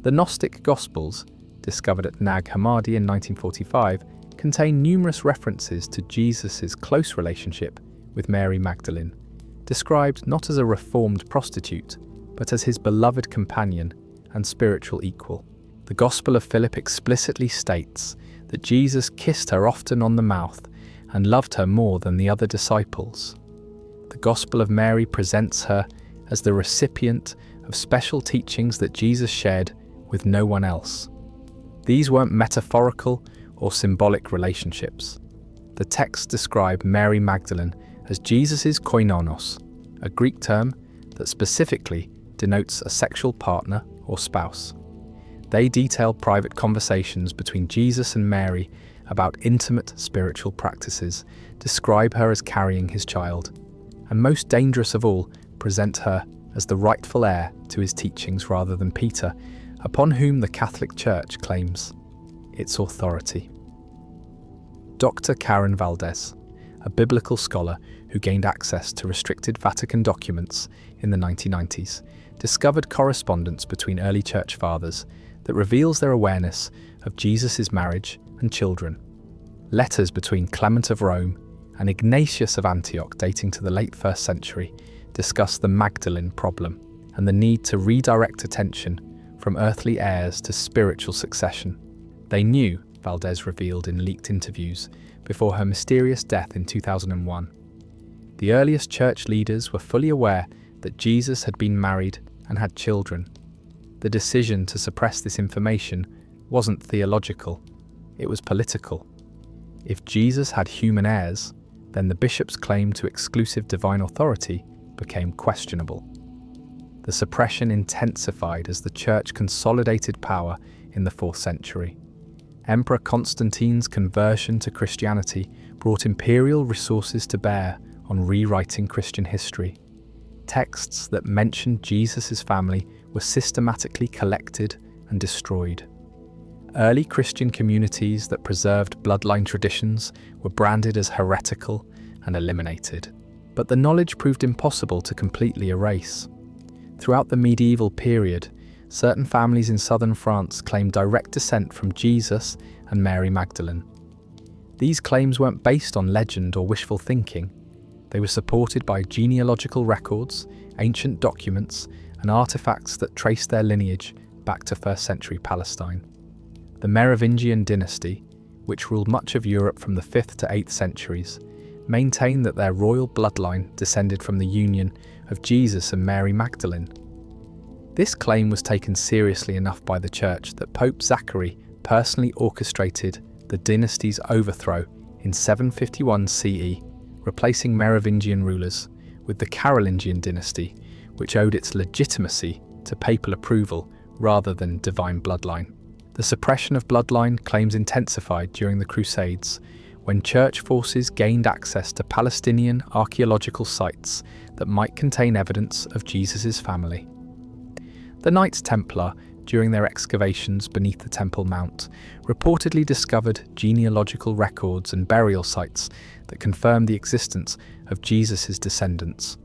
The Gnostic Gospels, discovered at Nag Hammadi in 1945, contain numerous references to Jesus' close relationship with Mary Magdalene, described not as a reformed prostitute, but as his beloved companion and spiritual equal. The Gospel of Philip explicitly states that Jesus kissed her often on the mouth and loved her more than the other disciples. The Gospel of Mary presents her as the recipient of special teachings that Jesus shared with no one else. These weren't metaphorical or symbolic relationships. The texts describe Mary Magdalene as Jesus' koinonos, a Greek term that specifically denotes a sexual partner or spouse. They detail private conversations between Jesus and Mary about intimate spiritual practices, describe her as carrying his child, and most dangerous of all, present her as the rightful heir to his teachings rather than Peter, upon whom the Catholic Church claims its authority. Dr. Karen Valdez, a biblical scholar who gained access to restricted Vatican documents in the 1990s, discovered correspondence between early Church Fathers that reveals their awareness of Jesus' marriage and children. Letters between Clement of Rome and Ignatius of Antioch, dating to the late 1st century, discuss the Magdalene problem and the need to redirect attention from earthly heirs to spiritual succession. They knew, Valdez revealed in leaked interviews, before her mysterious death in 2001. The earliest church leaders were fully aware that Jesus had been married and had children. The decision to suppress this information wasn't theological, it was political. If Jesus had human heirs, then the bishop's claim to exclusive divine authority became questionable. The suppression intensified as the church consolidated power in the 4th century. Emperor Constantine's conversion to Christianity brought imperial resources to bear on rewriting Christian history. Texts that mentioned Jesus' family were systematically collected and destroyed. Early Christian communities that preserved bloodline traditions were branded as heretical and eliminated, but the knowledge proved impossible to completely erase. Throughout the medieval period, certain families in southern France claimed direct descent from Jesus and Mary Magdalene. These claims weren't based on legend or wishful thinking. They were supported by genealogical records, ancient documents, and artifacts that traced their lineage back to 1st century Palestine. The Merovingian dynasty, which ruled much of Europe from the 5th to 8th centuries, maintained that their royal bloodline descended from the union of Jesus and Mary Magdalene. This claim was taken seriously enough by the Church that Pope Zachary personally orchestrated the dynasty's overthrow in 751 CE, replacing Merovingian rulers with the Carolingian dynasty, which owed its legitimacy to papal approval rather than divine bloodline. The suppression of bloodline claims intensified during the Crusades, when church forces gained access to Palestinian archaeological sites that might contain evidence of Jesus' family. The Knights Templar, during their excavations beneath the Temple Mount, reportedly discovered genealogical records and burial sites that confirmed the existence of Jesus' descendants.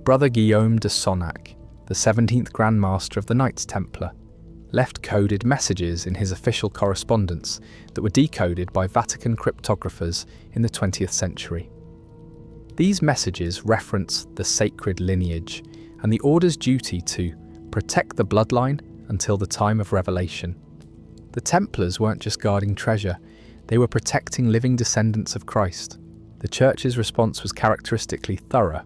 Brother Guillaume de Sonnac, the 17th Grand Master of the Knights Templar, left coded messages in his official correspondence that were decoded by Vatican cryptographers in the 20th century. These messages reference the sacred lineage and the order's duty to protect the bloodline until the time of revelation. The Templars weren't just guarding treasure, they were protecting living descendants of Christ. The Church's response was characteristically thorough.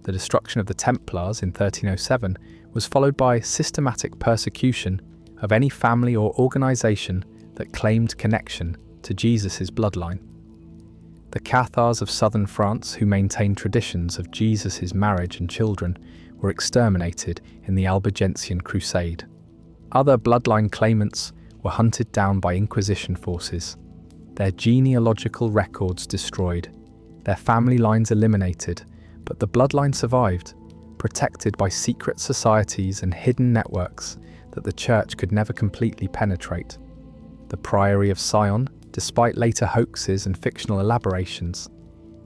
The destruction of the Templars in 1307 was followed by systematic persecution of any family or organisation that claimed connection to Jesus' bloodline. The Cathars of southern France, who maintained traditions of Jesus' marriage and children, were exterminated in the Albigensian Crusade. Other bloodline claimants were hunted down by Inquisition forces, their genealogical records destroyed, their family lines eliminated, but the bloodline survived, protected by secret societies and hidden networks that the Church could never completely penetrate. The Priory of Sion, despite later hoaxes and fictional elaborations,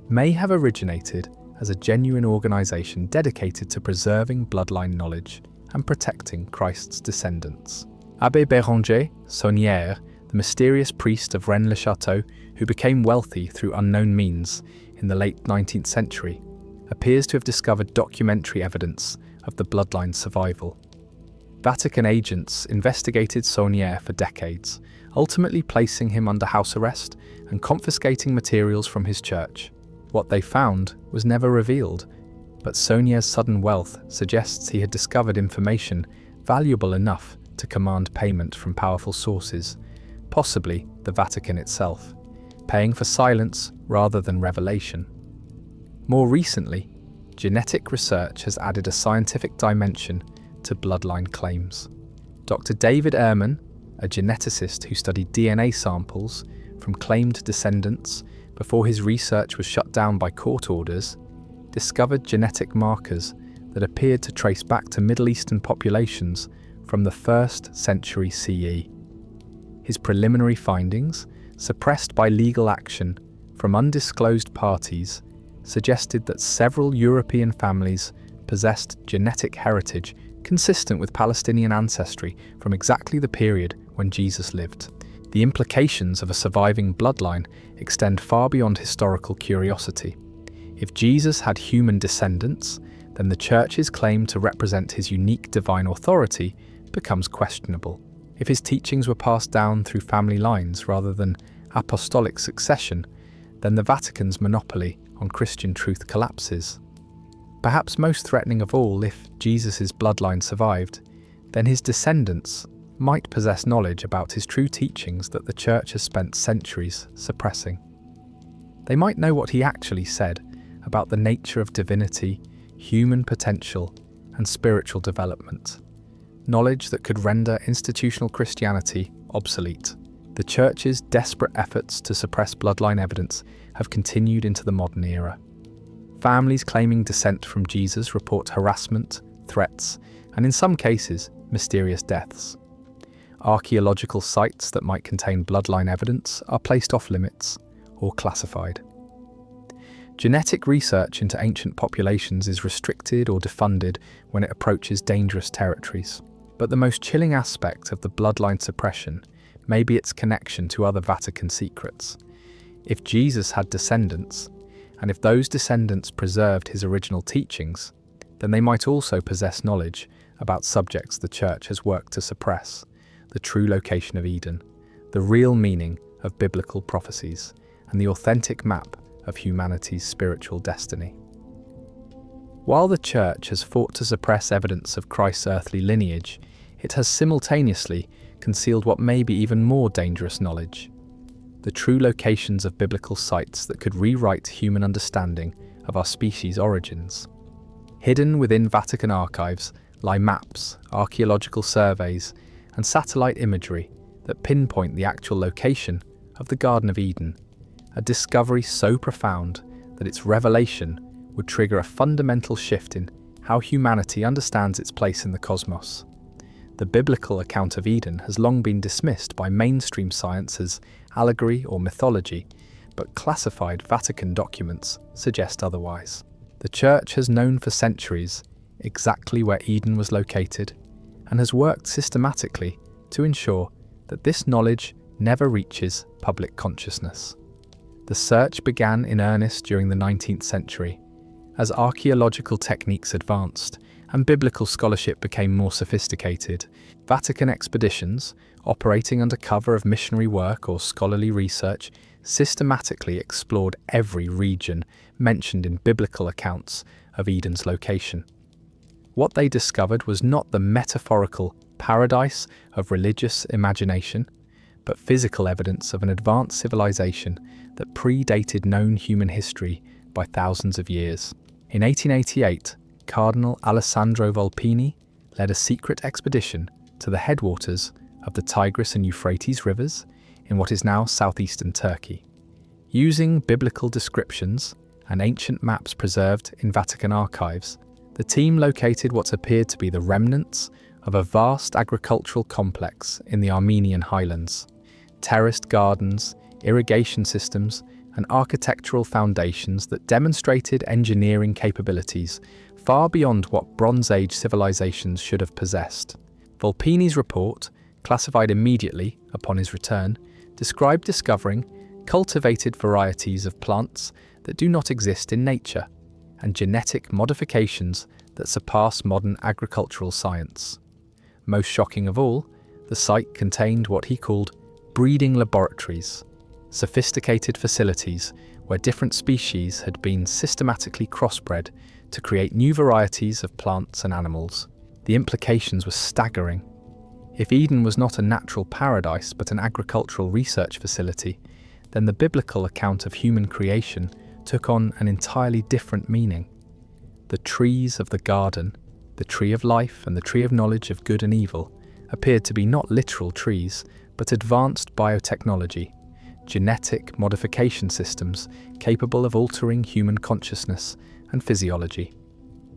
may have originated as a genuine organisation dedicated to preserving bloodline knowledge and protecting Christ's descendants. Abbé Béranger Saunière, the mysterious priest of Rennes-le-Château who became wealthy through unknown means in the late 19th century, appears to have discovered documentary evidence of the bloodline's survival. Vatican agents investigated Saunière for decades, ultimately placing him under house arrest and confiscating materials from his church. What they found was never revealed, but Saunière's sudden wealth suggests he had discovered information valuable enough to command payment from powerful sources, possibly the Vatican itself, paying for silence rather than revelation. More recently, genetic research has added a scientific dimension to bloodline claims. Dr. David Ehrman, a geneticist who studied DNA samples from claimed descendants before his research was shut down by court orders, discovered genetic markers that appeared to trace back to Middle Eastern populations from the 1st century CE. His preliminary findings, suppressed by legal action from undisclosed parties, suggested that several European families possessed genetic heritage consistent with Palestinian ancestry from exactly the period when Jesus lived. The implications of a surviving bloodline extend far beyond historical curiosity. If Jesus had human descendants, then the Church's claim to represent his unique divine authority becomes questionable. If his teachings were passed down through family lines rather than apostolic succession, then the Vatican's monopoly on Christian truth collapses. Perhaps most threatening of all, if Jesus' bloodline survived, then his descendants might possess knowledge about his true teachings that the Church has spent centuries suppressing. They might know what he actually said about the nature of divinity, human potential, and spiritual development, knowledge that could render institutional Christianity obsolete. The Church's desperate efforts to suppress bloodline evidence have continued into the modern era. Families claiming descent from Jesus report harassment, threats, and in some cases, mysterious deaths. Archaeological sites that might contain bloodline evidence are placed off limits or classified. Genetic research into ancient populations is restricted or defunded when it approaches dangerous territories. But the most chilling aspect of the bloodline suppression may be its connection to other Vatican secrets. If Jesus had descendants, and if those descendants preserved his original teachings, then they might also possess knowledge about subjects the Church has worked to suppress: the true location of Eden, the real meaning of biblical prophecies, and the authentic map of humanity's spiritual destiny. While the Church has fought to suppress evidence of Christ's earthly lineage, it has simultaneously concealed what may be even more dangerous knowledge: the true locations of biblical sites that could rewrite human understanding of our species' origins. Hidden within Vatican archives lie maps, archaeological surveys, and satellite imagery that pinpoint the actual location of the Garden of Eden, a discovery so profound that its revelation would trigger a fundamental shift in how humanity understands its place in the cosmos. The biblical account of Eden has long been dismissed by mainstream science as allegory or mythology, but classified Vatican documents suggest otherwise. The Church has known for centuries exactly where Eden was located, and has worked systematically to ensure that this knowledge never reaches public consciousness. The search began in earnest during the 19th century, as archaeological techniques advanced and biblical scholarship became more sophisticated. Vatican expeditions, operating under cover of missionary work or scholarly research, systematically explored every region mentioned in biblical accounts of Eden's location. What they discovered was not the metaphorical paradise of religious imagination, but physical evidence of an advanced civilization that predated known human history by thousands of years. In 1888, Cardinal Alessandro Volpini led a secret expedition to the headwaters of the Tigris and Euphrates rivers in what is now southeastern Turkey. Using biblical descriptions and ancient maps preserved in Vatican archives, the team located what appeared to be the remnants of a vast agricultural complex in the Armenian highlands. Terraced gardens, irrigation systems, and architectural foundations that demonstrated engineering capabilities far beyond what Bronze Age civilizations should have possessed. Volpini's report, classified immediately upon his return, described discovering cultivated varieties of plants that do not exist in nature, and genetic modifications that surpass modern agricultural science. Most shocking of all, the site contained what he called breeding laboratories, sophisticated facilities where different species had been systematically crossbred to create new varieties of plants and animals. The implications were staggering. If Eden was not a natural paradise but an agricultural research facility, then the biblical account of human creation took on an entirely different meaning. The trees of the garden, the tree of life and the tree of knowledge of good and evil, appeared to be not literal trees, but advanced biotechnology, genetic modification systems capable of altering human consciousness and physiology.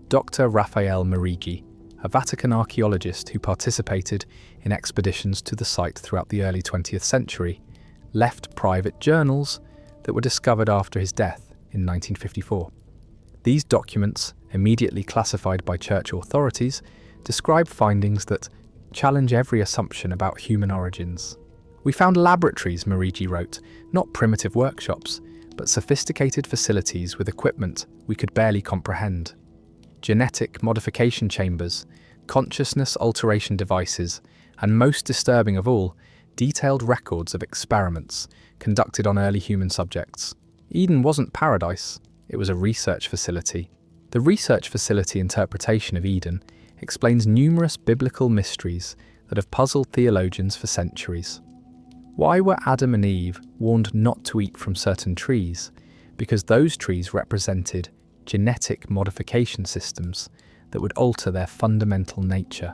Dr. Raphael Merigi, a Vatican archaeologist who participated in expeditions to the site throughout the early 20th century, left private journals that were discovered after his death in 1954. These documents, immediately classified by church authorities, describe findings that challenge every assumption about human origins. "We found laboratories," Merigi wrote, "not primitive workshops, but sophisticated facilities with equipment we could barely comprehend. Genetic modification chambers, consciousness alteration devices, and most disturbing of all, detailed records of experiments conducted on early human subjects. Eden wasn't paradise, it was a research facility." The research facility interpretation of Eden explains numerous biblical mysteries that have puzzled theologians for centuries. Why were Adam and Eve warned not to eat from certain trees? Because those trees represented genetic modification systems that would alter their fundamental nature.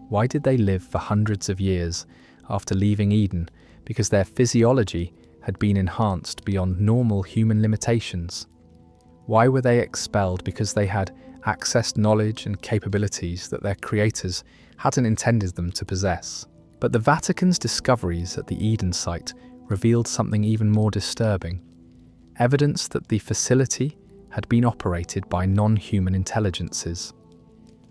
Why did they live for hundreds of years after leaving Eden? Because their physiology had been enhanced beyond normal human limitations. Why were they expelled? Because they had accessed knowledge and capabilities that their creators hadn't intended them to possess. But the Vatican's discoveries at the Eden site revealed something even more disturbing: evidence that the facility had been operated by non-human intelligences.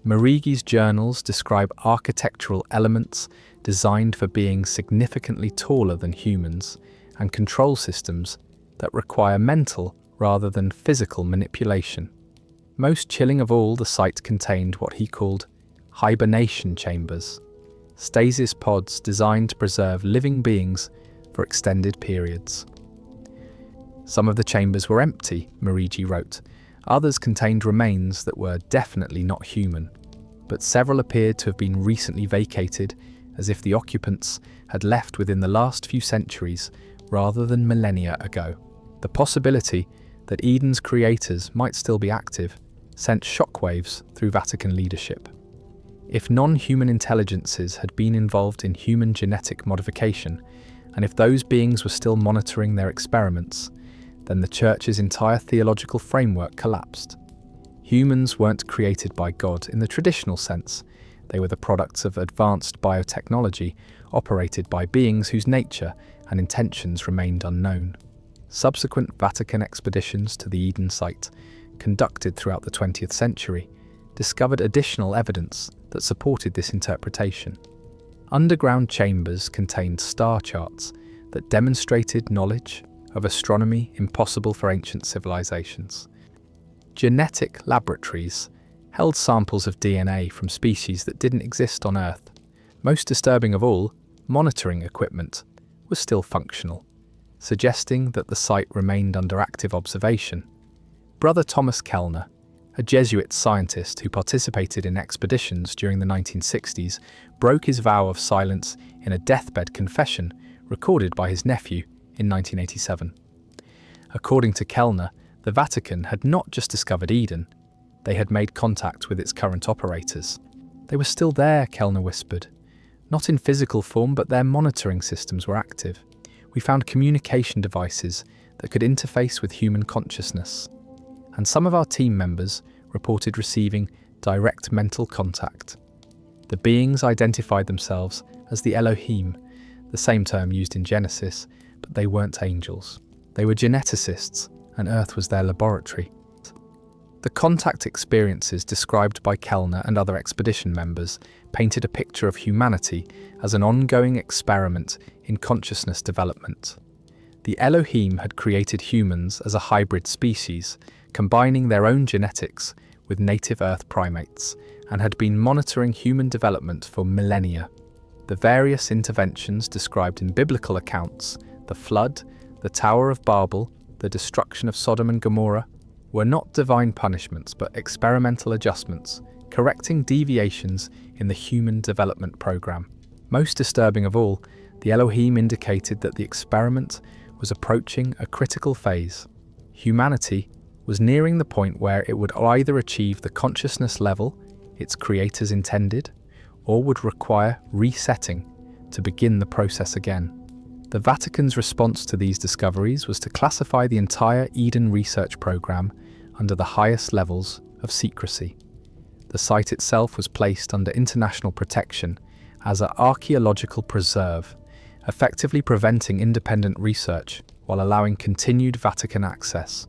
Marigi's journals describe architectural elements designed for beings significantly taller than humans, and control systems that require mental rather than physical manipulation. Most chilling of all, the site contained what he called hibernation chambers, stasis pods designed to preserve living beings for extended periods. Some of the chambers were empty, Marigi wrote. Others contained remains that were definitely not human, but several appeared to have been recently vacated, as if the occupants had left within the last few centuries rather than millennia ago. The possibility that Eden's creators might still be active sent shockwaves through Vatican leadership. If non-human intelligences had been involved in human genetic modification, and if those beings were still monitoring their experiments, then the Church's entire theological framework collapsed. Humans weren't created by God in the traditional sense. They were the products of advanced biotechnology operated by beings whose nature and intentions remained unknown. Subsequent Vatican expeditions to the Eden site, conducted throughout the 20th century, discovered additional evidence that supported this interpretation. Underground chambers contained star charts that demonstrated knowledge of astronomy impossible for ancient civilizations. Genetic laboratories held samples of DNA from species that didn't exist on Earth. Most disturbing of all, monitoring equipment was still functional, suggesting that the site remained under active observation. Brother Thomas Kellner, a Jesuit scientist who participated in expeditions during the 1960s, broke his vow of silence in a deathbed confession recorded by his nephew in 1987. According to Kellner, the Vatican had not just discovered Eden, they had made contact with its current operators. They were still there, Kellner whispered. Not in physical form, but their monitoring systems were active. We found communication devices that could interface with human consciousness. And some of our team members reported receiving direct mental contact. The beings identified themselves as the Elohim, the same term used in Genesis, but they weren't angels. They were geneticists, and Earth was their laboratory. The contact experiences described by Kellner and other expedition members painted a picture of humanity as an ongoing experiment in consciousness development. The Elohim had created humans as a hybrid species, combining their own genetics with native Earth primates, and had been monitoring human development for millennia. The various interventions described in biblical accounts, the flood, the Tower of Babel, the destruction of Sodom and Gomorrah, were not divine punishments but experimental adjustments, correcting deviations in the human development program. Most disturbing of all, the Elohim indicated that the experiment was approaching a critical phase. Humanity was nearing the point where it would either achieve the consciousness level its creators intended, or would require resetting to begin the process again. The Vatican's response to these discoveries was to classify the entire Eden research program under the highest levels of secrecy. The site itself was placed under international protection as an archaeological preserve, effectively preventing independent research while allowing continued Vatican access.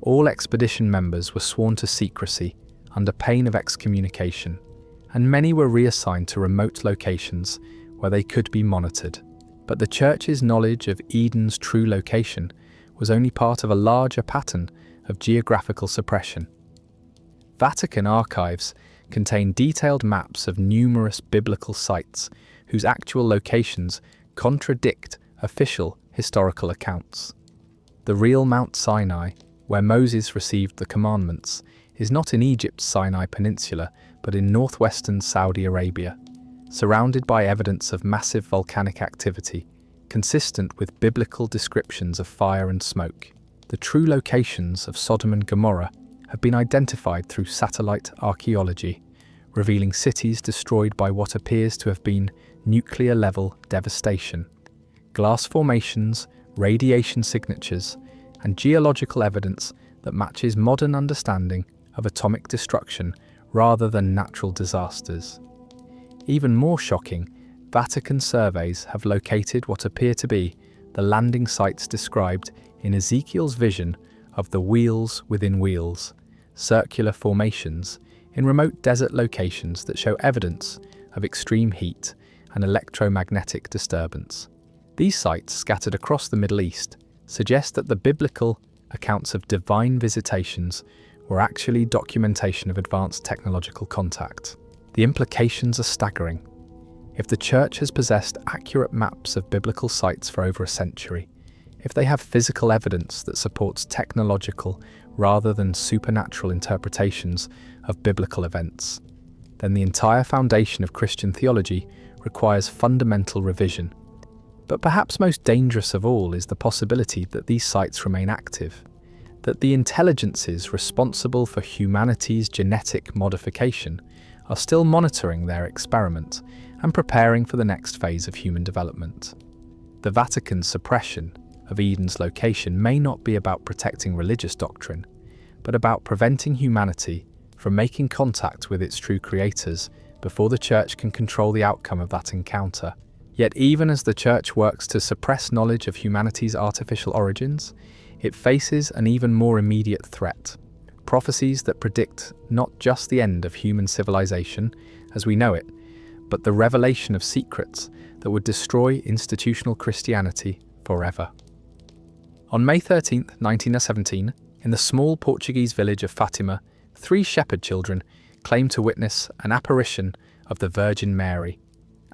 All expedition members were sworn to secrecy under pain of excommunication, and many were reassigned to remote locations where they could be monitored. But the Church's knowledge of Eden's true location was only part of a larger pattern of geographical suppression. Vatican archives contain detailed maps of numerous biblical sites whose actual locations contradict official historical accounts. The real Mount Sinai, where Moses received the commandments, is not in Egypt's Sinai Peninsula, but in northwestern Saudi Arabia, surrounded by evidence of massive volcanic activity, consistent with biblical descriptions of fire and smoke. The true locations of Sodom and Gomorrah have been identified through satellite archaeology, revealing cities destroyed by what appears to have been nuclear-level devastation. Glass formations, radiation signatures, and geological evidence that matches modern understanding of atomic destruction rather than natural disasters. Even more shocking, Vatican surveys have located what appear to be the landing sites described in Ezekiel's vision of the wheels within wheels, circular formations in remote desert locations that show evidence of extreme heat and electromagnetic disturbance. These sites, scattered across the Middle East, suggest that the biblical accounts of divine visitations were actually documentation of advanced technological contact. The implications are staggering. If the Church has possessed accurate maps of biblical sites for over a century, if they have physical evidence that supports technological rather than supernatural interpretations of biblical events, then the entire foundation of Christian theology requires fundamental revision. But perhaps most dangerous of all is the possibility that these sites remain active, that the intelligences responsible for humanity's genetic modification are still monitoring their experiment and preparing for the next phase of human development. The Vatican's suppression of Eden's location may not be about protecting religious doctrine, but about preventing humanity from making contact with its true creators before the Church can control the outcome of that encounter. Yet even as the Church works to suppress knowledge of humanity's artificial origins, it faces an even more immediate threat. Prophecies that predict not just the end of human civilization as we know it, but the revelation of secrets that would destroy institutional Christianity forever. On May 13, 1917, in the small Portuguese village of Fatima, 3 shepherd children claimed to witness an apparition of the Virgin Mary,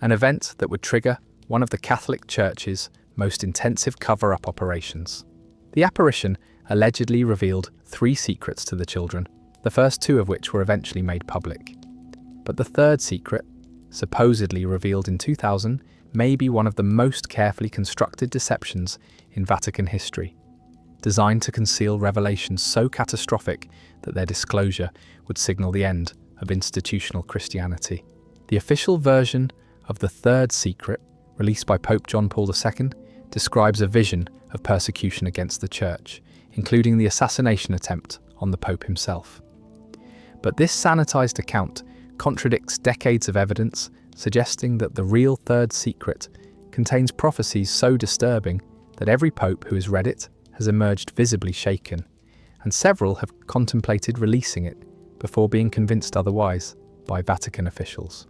an event that would trigger one of the Catholic Church's most intensive cover-up operations. The apparition allegedly revealed 3 secrets to the children, the first 2 of which were eventually made public. But the third secret, supposedly revealed in 2000, may be one of the most carefully constructed deceptions in Vatican history, designed to conceal revelations so catastrophic that their disclosure would signal the end of institutional Christianity. The official version of the Third Secret, released by Pope John Paul II, describes a vision of persecution against the Church, including the assassination attempt on the Pope himself. But this sanitized account contradicts decades of evidence suggesting that the real Third Secret contains prophecies so disturbing that every pope who has read it has emerged visibly shaken, and several have contemplated releasing it before being convinced otherwise by Vatican officials.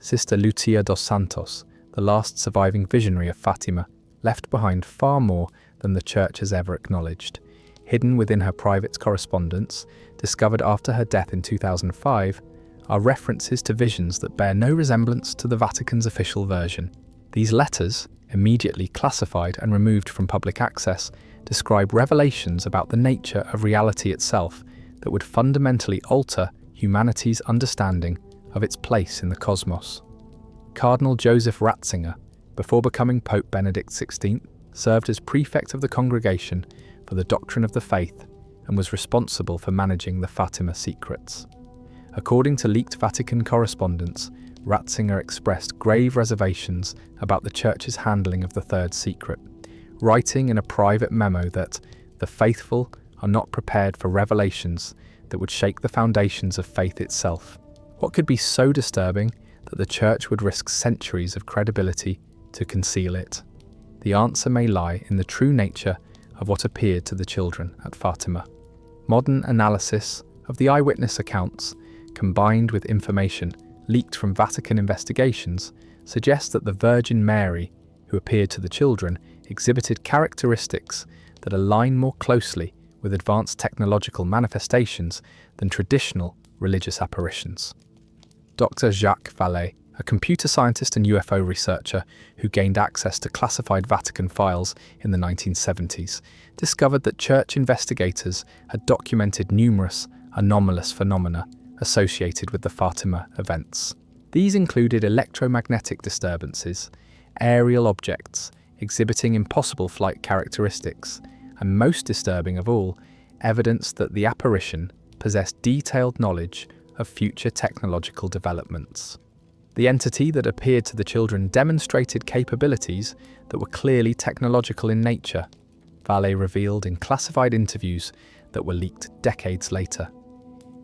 Sister Lucia dos Santos, the last surviving visionary of Fatima, left behind far more than the Church has ever acknowledged. Hidden within her private correspondence, discovered after her death in 2005, are references to visions that bear no resemblance to the Vatican's official version. These letters, immediately classified and removed from public access, describe revelations about the nature of reality itself that would fundamentally alter humanity's understanding of its place in the cosmos. Cardinal Joseph Ratzinger, before becoming Pope Benedict XVI, served as prefect of the Congregation for the Doctrine of the Faith and was responsible for managing the Fatima secrets. According to leaked Vatican correspondence, Ratzinger expressed grave reservations about the Church's handling of the Third Secret, writing in a private memo that the faithful are not prepared for revelations that would shake the foundations of faith itself. What could be so disturbing that the Church would risk centuries of credibility to conceal it? The answer may lie in the true nature of what appeared to the children at Fatima. Modern analysis of the eyewitness accounts, combined with information leaked from Vatican investigations, suggests that the Virgin Mary, who appeared to the children, exhibited characteristics that align more closely with advanced technological manifestations than traditional religious apparitions. Dr. Jacques Vallée, a computer scientist and UFO researcher who gained access to classified Vatican files in the 1970s, discovered that Church investigators had documented numerous anomalous phenomena associated with the Fatima events. These included electromagnetic disturbances, aerial objects exhibiting impossible flight characteristics, and most disturbing of all, evidence that the apparition possessed detailed knowledge of future technological developments. The entity that appeared to the children demonstrated capabilities that were clearly technological in nature, Vallée revealed in classified interviews that were leaked decades later.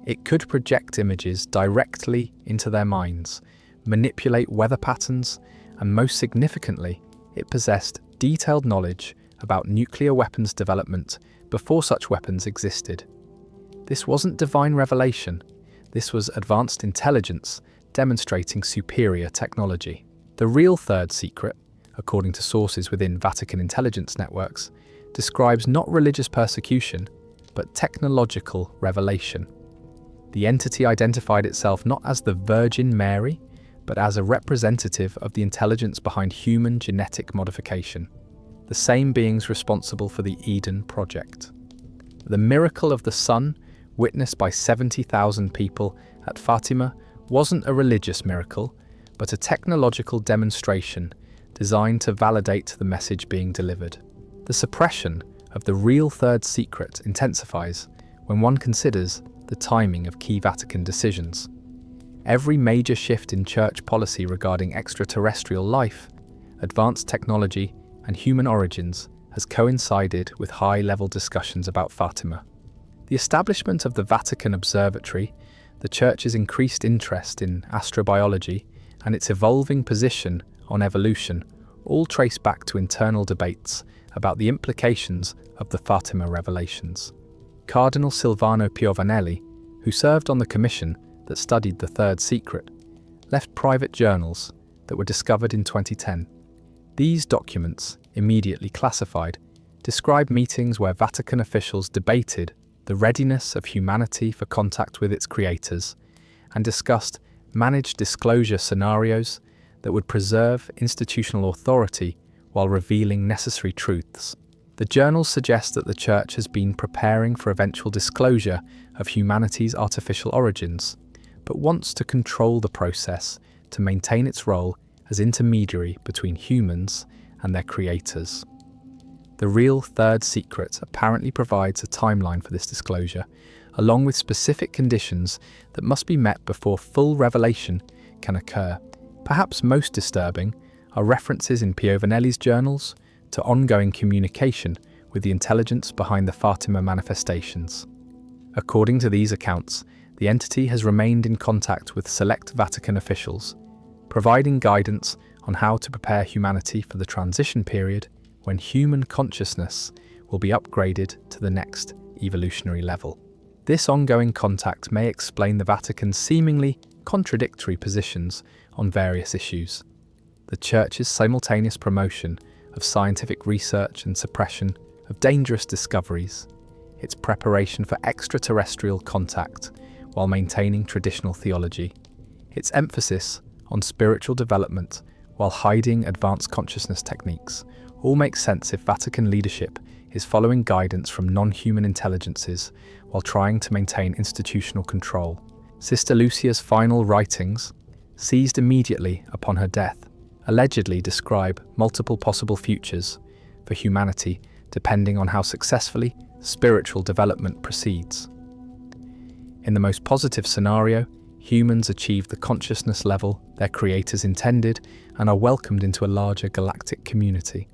It could project images directly into their minds, manipulate weather patterns, and most significantly, it possessed detailed knowledge about nuclear weapons development before such weapons existed. This wasn't divine revelation, this was advanced intelligence demonstrating superior technology. The real third secret, according to sources within Vatican intelligence networks, describes not religious persecution, but technological revelation. The entity identified itself not as the Virgin Mary, but as a representative of the intelligence behind human genetic modification, the same beings responsible for the Eden Project. The miracle of the sun, witnessed by 70,000 people at Fatima, wasn't a religious miracle, but a technological demonstration designed to validate the message being delivered. The suppression of the real third secret intensifies when one considers the timing of key Vatican decisions. Every major shift in church policy regarding extraterrestrial life, advanced technology, and human origins has coincided with high-level discussions about Fatima. The establishment of the Vatican Observatory, the Church's increased interest in astrobiology, and its evolving position on evolution all trace back to internal debates about the implications of the Fatima revelations. Cardinal Silvano Piovanelli, who served on the commission that studied the Third Secret, left private journals that were discovered in 2010. These documents, immediately classified, describe meetings where Vatican officials debated the readiness of humanity for contact with its creators and discussed managed disclosure scenarios that would preserve institutional authority while revealing necessary truths. The journals suggest that the Church has been preparing for eventual disclosure of humanity's artificial origins, but wants to control the process to maintain its role as intermediary between humans and their creators. The real third secret apparently provides a timeline for this disclosure, along with specific conditions that must be met before full revelation can occur. Perhaps most disturbing are references in Piovanelli's journals to ongoing communication with the intelligence behind the Fatima manifestations. According to these accounts, the entity has remained in contact with select Vatican officials, providing guidance on how to prepare humanity for the transition period when human consciousness will be upgraded to the next evolutionary level. This ongoing contact may explain the Vatican's seemingly contradictory positions on various issues. The Church's simultaneous promotion of scientific research and suppression of dangerous discoveries, its preparation for extraterrestrial contact while maintaining traditional theology, its emphasis on spiritual development while hiding advanced consciousness techniques, all make sense if Vatican leadership is following guidance from non-human intelligences while trying to maintain institutional control. Sister Lucia's final writings, seized immediately upon her death, allegedly describe multiple possible futures for humanity depending on how successfully spiritual development proceeds. In the most positive scenario, humans achieve the consciousness level their creators intended and are welcomed into a larger galactic community.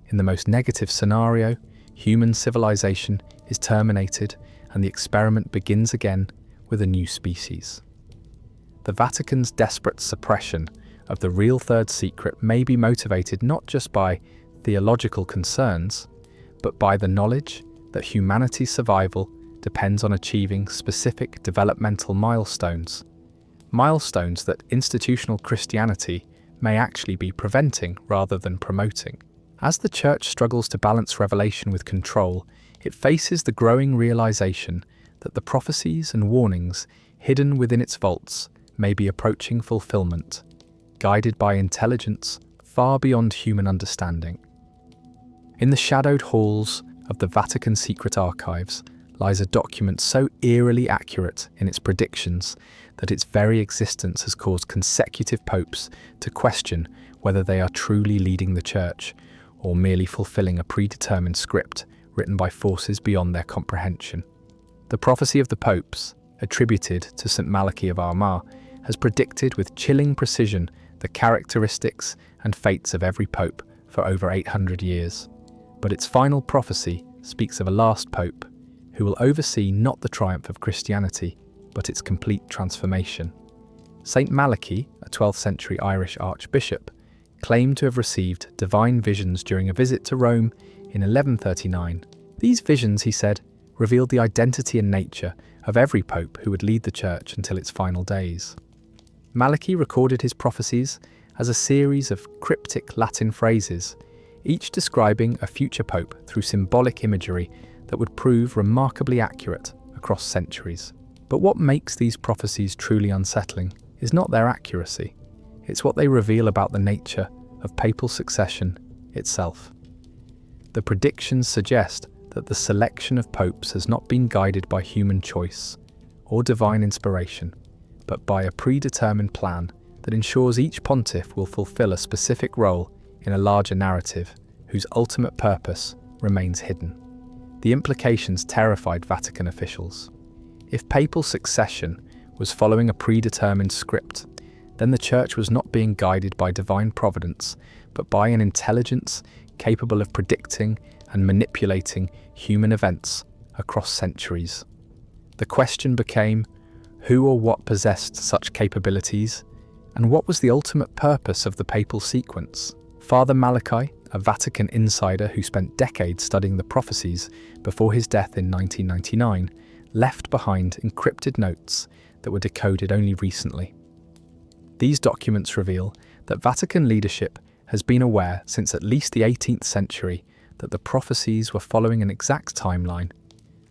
In the most negative scenario, human civilization is terminated and the experiment begins again with a new species. The Vatican's desperate suppression of the real third secret may be motivated not just by theological concerns, but by the knowledge that humanity's survival depends on achieving specific developmental milestones that institutional Christianity may actually be preventing rather than promoting. As the Church struggles to balance revelation with control, it faces the growing realization that the prophecies and warnings hidden within its vaults may be approaching fulfillment, guided by intelligence far beyond human understanding. In the shadowed halls of the Vatican secret archives lies a document so eerily accurate in its predictions that its very existence has caused consecutive popes to question whether they are truly leading the Church or merely fulfilling a predetermined script written by forces beyond their comprehension. The prophecy of the popes, attributed to St. Malachy of Armagh, has predicted with chilling precision the characteristics and fates of every pope for over 800 years. But its final prophecy speaks of a last pope who will oversee not the triumph of Christianity, but its complete transformation. St. Malachy, a 12th century Irish archbishop, claimed to have received divine visions during a visit to Rome in 1139. These visions, he said, revealed the identity and nature of every pope who would lead the church until its final days. Malachy recorded his prophecies as a series of cryptic Latin phrases, each describing a future pope through symbolic imagery that would prove remarkably accurate across centuries. But what makes these prophecies truly unsettling is not their accuracy, it's what they reveal about the nature of papal succession itself. The predictions suggest that the selection of popes has not been guided by human choice or divine inspiration, but by a predetermined plan that ensures each pontiff will fulfill a specific role in a larger narrative whose ultimate purpose remains hidden. The implications terrified Vatican officials. If papal succession was following a predetermined script, then the Church was not being guided by divine providence, but by an intelligence capable of predicting and manipulating human events across centuries. The question became, who or what possessed such capabilities, and what was the ultimate purpose of the papal sequence? Father Malachy, a Vatican insider who spent decades studying the prophecies before his death in 1999, left behind encrypted notes that were decoded only recently. These documents reveal that Vatican leadership has been aware since at least the 18th century that the prophecies were following an exact timeline,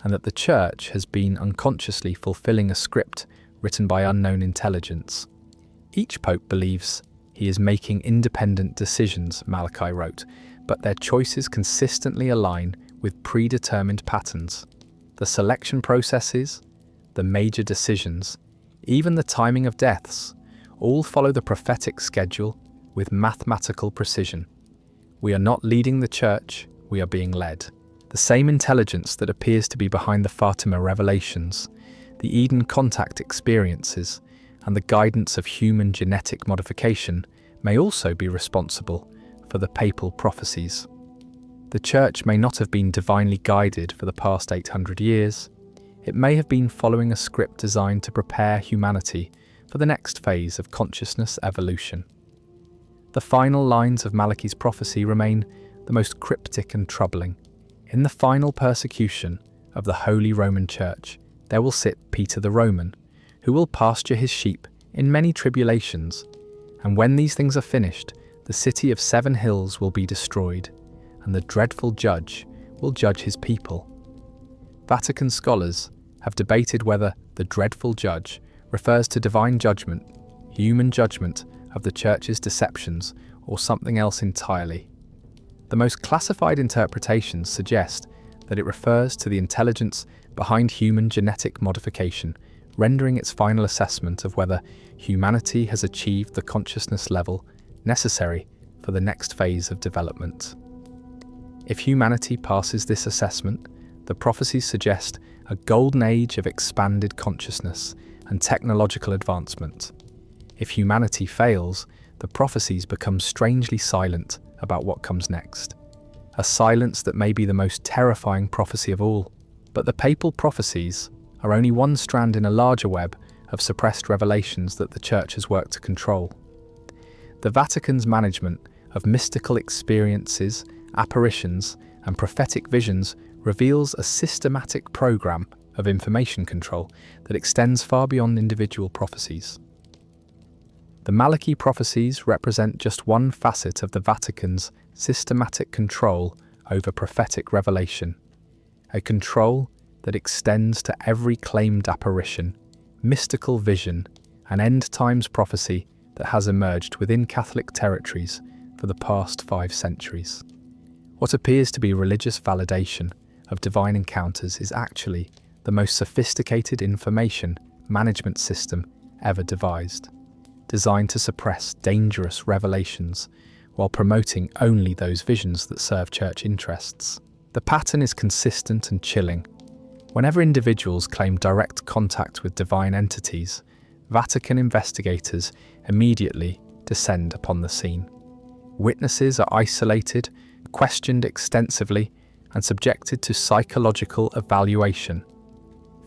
and that the Church has been unconsciously fulfilling a script written by unknown intelligence. Each pope believes he is making independent decisions, Malachy wrote, but their choices consistently align with predetermined patterns. The selection processes, the major decisions, even the timing of deaths, all follow the prophetic schedule with mathematical precision. We are not leading the Church, we are being led. The same intelligence that appears to be behind the Fatima revelations, the Eden contact experiences, and the guidance of human genetic modification may also be responsible for the papal prophecies. The Church may not have been divinely guided for the past 800 years. It may have been following a script designed to prepare humanity for the next phase of consciousness evolution. The final lines of Malachy's prophecy remain the most cryptic and troubling. In the final persecution of the Holy Roman Church, there will sit Peter the Roman, who will pasture his sheep in many tribulations, and when these things are finished, the city of 7 hills will be destroyed, and the dreadful judge will judge his people. Vatican scholars have debated whether the dreadful judge refers to divine judgment, human judgment of the Church's deceptions, or something else entirely. The most classified interpretations suggest that it refers to the intelligence behind human genetic modification, rendering its final assessment of whether humanity has achieved the consciousness level necessary for the next phase of development. If humanity passes this assessment, the prophecies suggest a golden age of expanded consciousness and technological advancement. If humanity fails, the prophecies become strangely silent about what comes next. A silence that may be the most terrifying prophecy of all. But the papal prophecies are only one strand in a larger web of suppressed revelations that the Church has worked to control. The Vatican's management of mystical experiences, apparitions, and prophetic visions reveals a systematic program of information control that extends far beyond individual prophecies. The Malachy prophecies represent just one facet of the Vatican's systematic control over prophetic revelation, a control that extends to every claimed apparition, mystical vision, and end times prophecy that has emerged within Catholic territories for the past 5 centuries. What appears to be religious validation of divine encounters is actually the most sophisticated information management system ever devised, designed to suppress dangerous revelations while promoting only those visions that serve Church interests. The pattern is consistent and chilling. Whenever individuals claim direct contact with divine entities, Vatican investigators immediately descend upon the scene. Witnesses are isolated, questioned extensively, and subjected to psychological evaluation.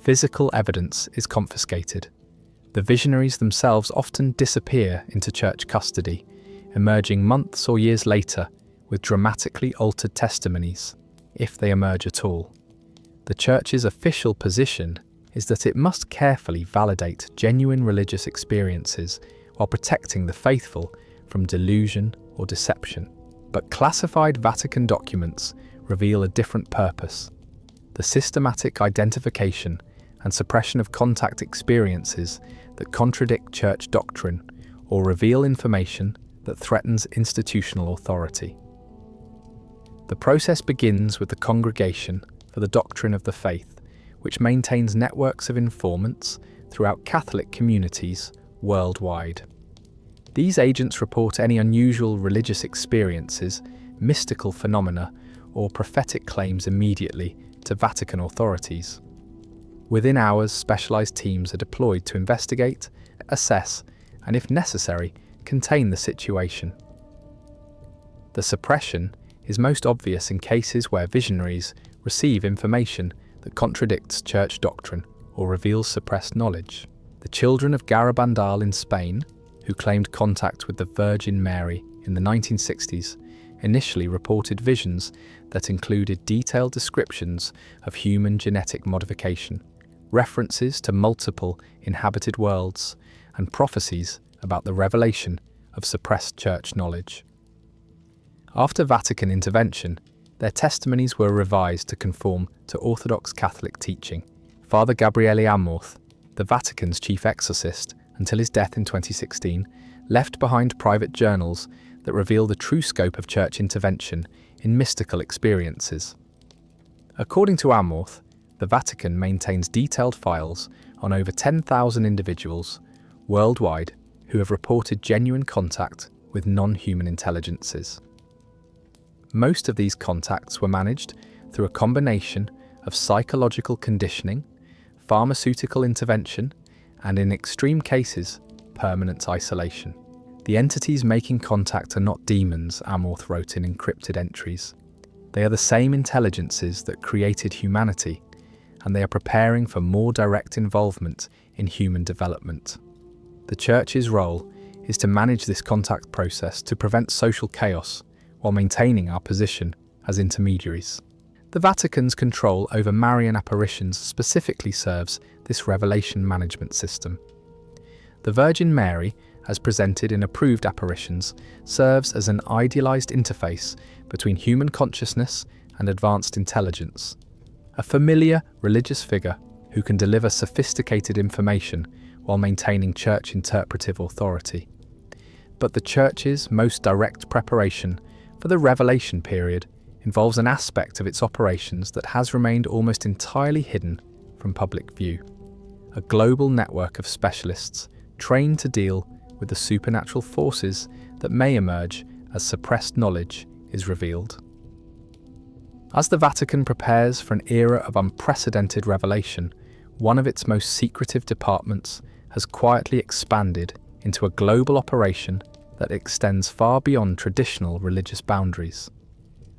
Physical evidence is confiscated. The visionaries themselves often disappear into Church custody, emerging months or years later with dramatically altered testimonies, if they emerge at all. The Church's official position is that it must carefully validate genuine religious experiences while protecting the faithful from delusion or deception. But classified Vatican documents reveal a different purpose: the systematic identification and suppression of contact experiences that contradict Church doctrine or reveal information that threatens institutional authority. The process begins with the Congregation for the Doctrine of the Faith, which maintains networks of informants throughout Catholic communities worldwide. These agents report any unusual religious experiences, mystical phenomena, or prophetic claims immediately to Vatican authorities. Within hours, specialized teams are deployed to investigate, assess, and if necessary, contain the situation. The suppression is most obvious in cases where visionaries receive information that contradicts Church doctrine or reveals suppressed knowledge. The children of Garabandal in Spain, who claimed contact with the Virgin Mary in the 1960s, initially reported visions that included detailed descriptions of human genetic modification, references to multiple inhabited worlds, and prophecies about the revelation of suppressed Church knowledge. After Vatican intervention, their testimonies were revised to conform to Orthodox Catholic teaching. Father Gabriele Amorth, the Vatican's chief exorcist until his death in 2016, left behind private journals that reveal the true scope of Church intervention in mystical experiences. According to Amorth, the Vatican maintains detailed files on over 10,000 individuals worldwide who have reported genuine contact with non-human intelligences. Most of these contacts were managed through a combination of psychological conditioning, pharmaceutical intervention, and in extreme cases, permanent isolation. The entities making contact are not demons, Amorth wrote in encrypted entries. They are the same intelligences that created humanity, and they are preparing for more direct involvement in human development. The Church's role is to manage this contact process to prevent social chaos while maintaining our position as intermediaries. The Vatican's control over Marian apparitions specifically serves this revelation management system. The Virgin Mary, as presented in approved apparitions, serves as an idealized interface between human consciousness and advanced intelligence, a familiar religious figure who can deliver sophisticated information while maintaining Church interpretive authority. But the Church's most direct preparation for the revelation period involves an aspect of its operations that has remained almost entirely hidden from public view: a global network of specialists trained to deal with the supernatural forces that may emerge as suppressed knowledge is revealed. As the Vatican prepares for an era of unprecedented revelation, one of its most secretive departments has quietly expanded into a global operation that extends far beyond traditional religious boundaries.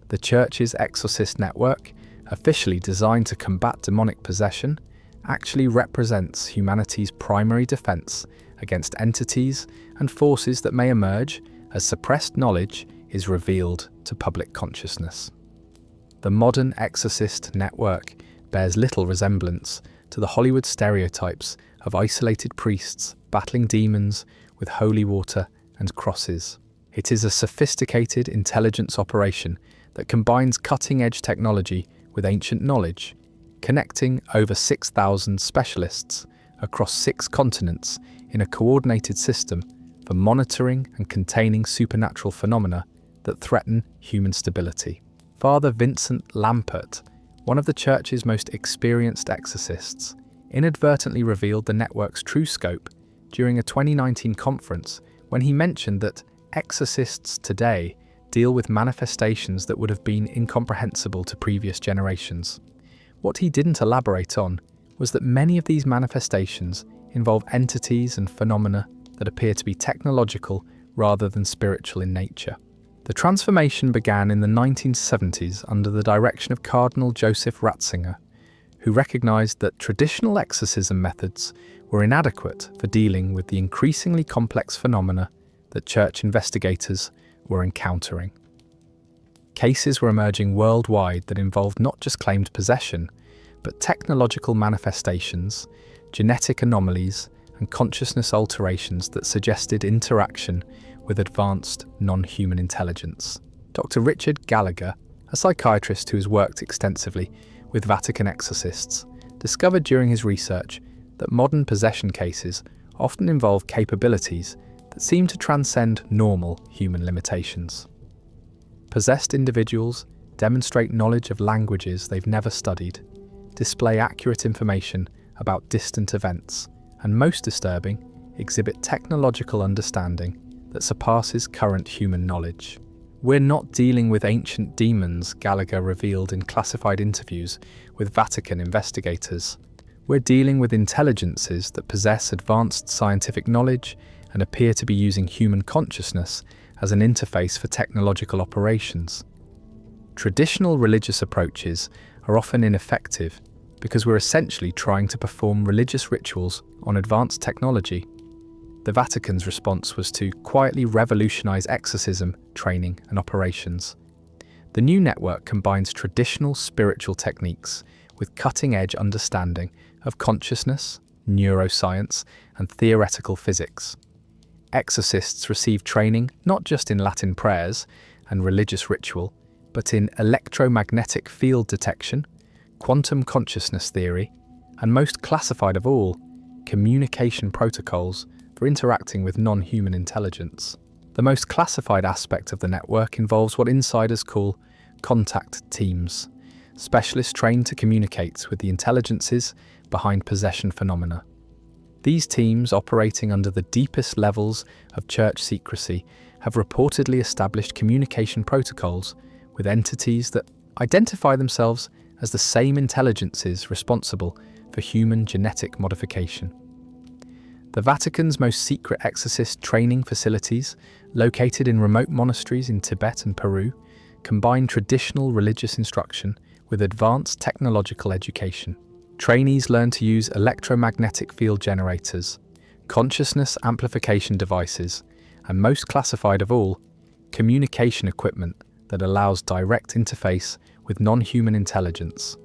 The Church's Exorcist network, officially designed to combat demonic possession, actually represents humanity's primary defense against entities and forces that may emerge as suppressed knowledge is revealed to public consciousness. The modern Exorcist network bears little resemblance to the Hollywood stereotypes of isolated priests battling demons with holy water and crosses. It is a sophisticated intelligence operation that combines cutting-edge technology with ancient knowledge, connecting over 6,000 specialists across 6 continents in a coordinated system for monitoring and containing supernatural phenomena that threaten human stability. Father Vincent Lampert, one of the Church's most experienced exorcists, inadvertently revealed the network's true scope during a 2019 conference when he mentioned that exorcists today deal with manifestations that would have been incomprehensible to previous generations. What he didn't elaborate on was that many of these manifestations involve entities and phenomena that appear to be technological rather than spiritual in nature. The transformation began in the 1970s under the direction of Cardinal Joseph Ratzinger, who recognized that traditional exorcism methods were inadequate for dealing with the increasingly complex phenomena that church investigators were encountering. Cases were emerging worldwide that involved not just claimed possession, but technological manifestations, genetic anomalies, and consciousness alterations that suggested interaction with advanced non-human intelligence. Dr. Richard Gallagher, a psychiatrist who has worked extensively with Vatican exorcists, discovered during his research that modern possession cases often involve capabilities that seem to transcend normal human limitations. Possessed individuals demonstrate knowledge of languages they've never studied, display accurate information about distant events, and most disturbing, exhibit technological understanding that surpasses current human knowledge. We're not dealing with ancient demons, Gallagher revealed in classified interviews with Vatican investigators. We're dealing with intelligences that possess advanced scientific knowledge and appear to be using human consciousness as an interface for technological operations. Traditional religious approaches are often ineffective because we're essentially trying to perform religious rituals on advanced technology. The Vatican's response was to quietly revolutionize exorcism, training, and operations. The new network combines traditional spiritual techniques with cutting-edge understanding of consciousness, neuroscience, and theoretical physics. Exorcists receive training not just in Latin prayers and religious ritual, but in electromagnetic field detection, quantum consciousness theory, and most classified of all, communication protocols for interacting with non-human intelligence. The most classified aspect of the network involves what insiders call contact teams, specialists trained to communicate with the intelligences behind possession phenomena. These teams, operating under the deepest levels of church secrecy, have reportedly established communication protocols with entities that identify themselves as the same intelligences responsible for human genetic modification. The Vatican's most secret exorcist training facilities, located in remote monasteries in Tibet and Peru, combine traditional religious instruction with advanced technological education. Trainees learn to use electromagnetic field generators, consciousness amplification devices, and most classified of all, communication equipment that allows direct interface with non-human intelligence.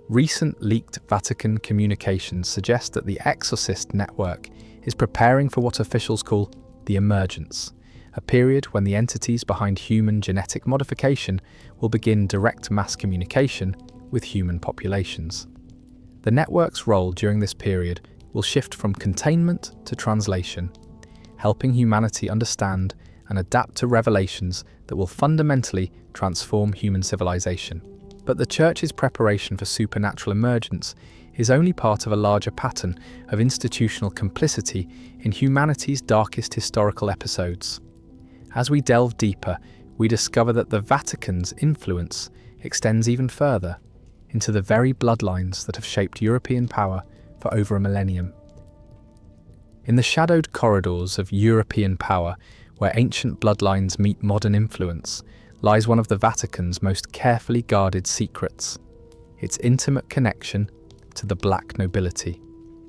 Recent leaked Vatican communications suggest that the Exorcist network is preparing for what officials call the emergence, a period when the entities behind human genetic modification will begin direct mass communication with human populations. The network's role during this period will shift from containment to translation, helping humanity understand and adapt to revelations that will fundamentally transform human civilization. But the Church's preparation for supernatural emergence is only part of a larger pattern of institutional complicity in humanity's darkest historical episodes. As we delve deeper, we discover that the Vatican's influence extends even further into the very bloodlines that have shaped European power for over a millennium. In the shadowed corridors of European power, where ancient bloodlines meet modern influence, lies one of the Vatican's most carefully guarded secrets: its intimate connection to the black nobility,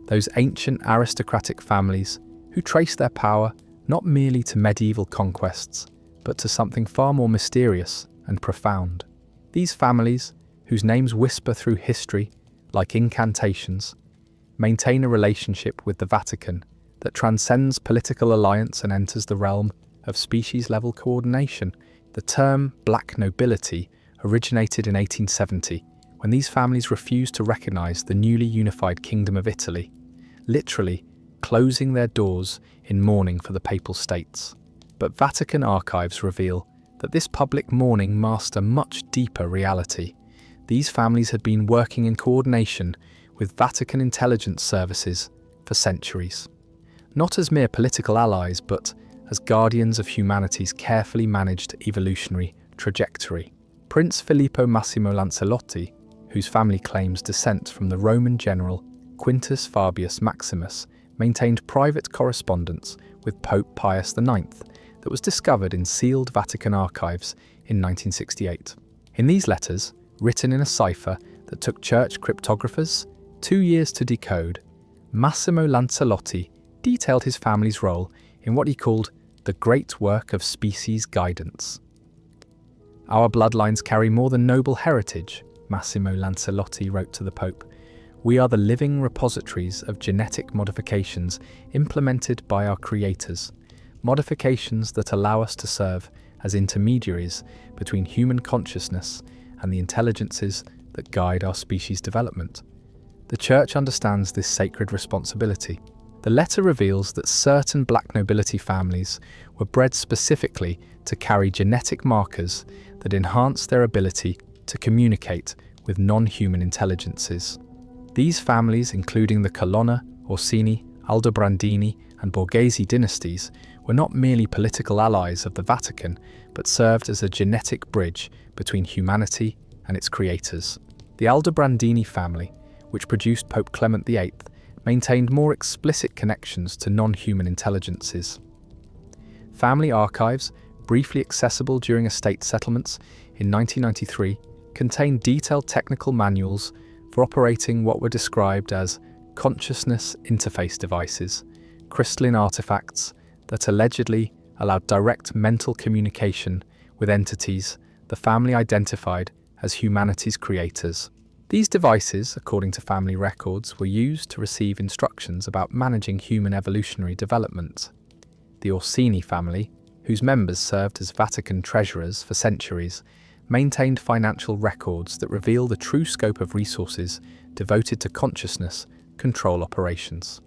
those ancient aristocratic families who trace their power not merely to medieval conquests, but to something far more mysterious and profound. These families, whose names whisper through history like incantations, maintain a relationship with the Vatican that transcends political alliance and enters the realm of species-level coordination. The term black nobility originated in 1870, when these families refused to recognize the newly unified Kingdom of Italy, literally closing their doors in mourning for the Papal States. But Vatican archives reveal that this public mourning masked a much deeper reality. These families had been working in coordination with Vatican intelligence services for centuries, not as mere political allies, but as guardians of humanity's carefully managed evolutionary trajectory. Prince Filippo Massimo Lancelotti, whose family claims descent from the Roman general Quintus Fabius Maximus, maintained private correspondence with Pope Pius IX that was discovered in sealed Vatican archives in 1968. In these letters, written in a cipher that took church cryptographers 2 years to decode, Massimo Lancelotti detailed his family's role in what he called the the great work of species guidance. Our bloodlines carry more than noble heritage, Massimo Lancelotti wrote to the Pope. We are the living repositories of genetic modifications implemented by our creators, modifications that allow us to serve as intermediaries between human consciousness and the intelligences that guide our species' development. The Church understands this sacred responsibility. The letter reveals that certain black nobility families were bred specifically to carry genetic markers that enhance their ability to communicate with non-human intelligences. These families, including the Colonna, Orsini, Aldobrandini, and Borghese dynasties, were not merely political allies of the Vatican, but served as a genetic bridge between humanity and its creators. The Aldobrandini family, which produced Pope Clement VIII, maintained more explicit connections to non-human intelligences. Family archives, briefly accessible during estate settlements in 1993, contained detailed technical manuals for operating what were described as consciousness interface devices, crystalline artifacts that allegedly allowed direct mental communication with entities the family identified as humanity's creators. These devices, according to family records, were used to receive instructions about managing human evolutionary development. The Orsini family, whose members served as Vatican treasurers for centuries, maintained financial records that reveal the true scope of resources devoted to consciousness control operations.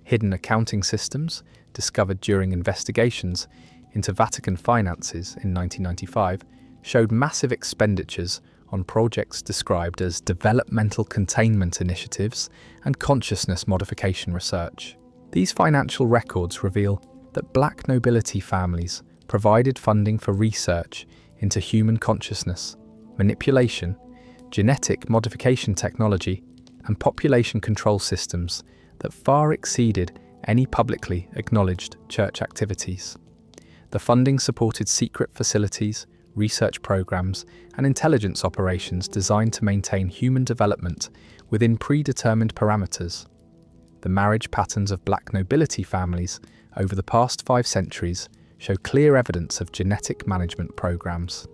Hidden accounting systems, discovered during investigations into Vatican finances in 1995, showed massive expenditures on projects described as developmental containment initiatives and consciousness modification research. These financial records reveal that black nobility families provided funding for research into human consciousness, manipulation, genetic modification technology, and population control systems that far exceeded any publicly acknowledged church activities. The funding supported secret facilities, research programs, and intelligence operations designed to maintain human development within predetermined parameters. The marriage patterns of black nobility families over the past 5 centuries show clear evidence of genetic management programs.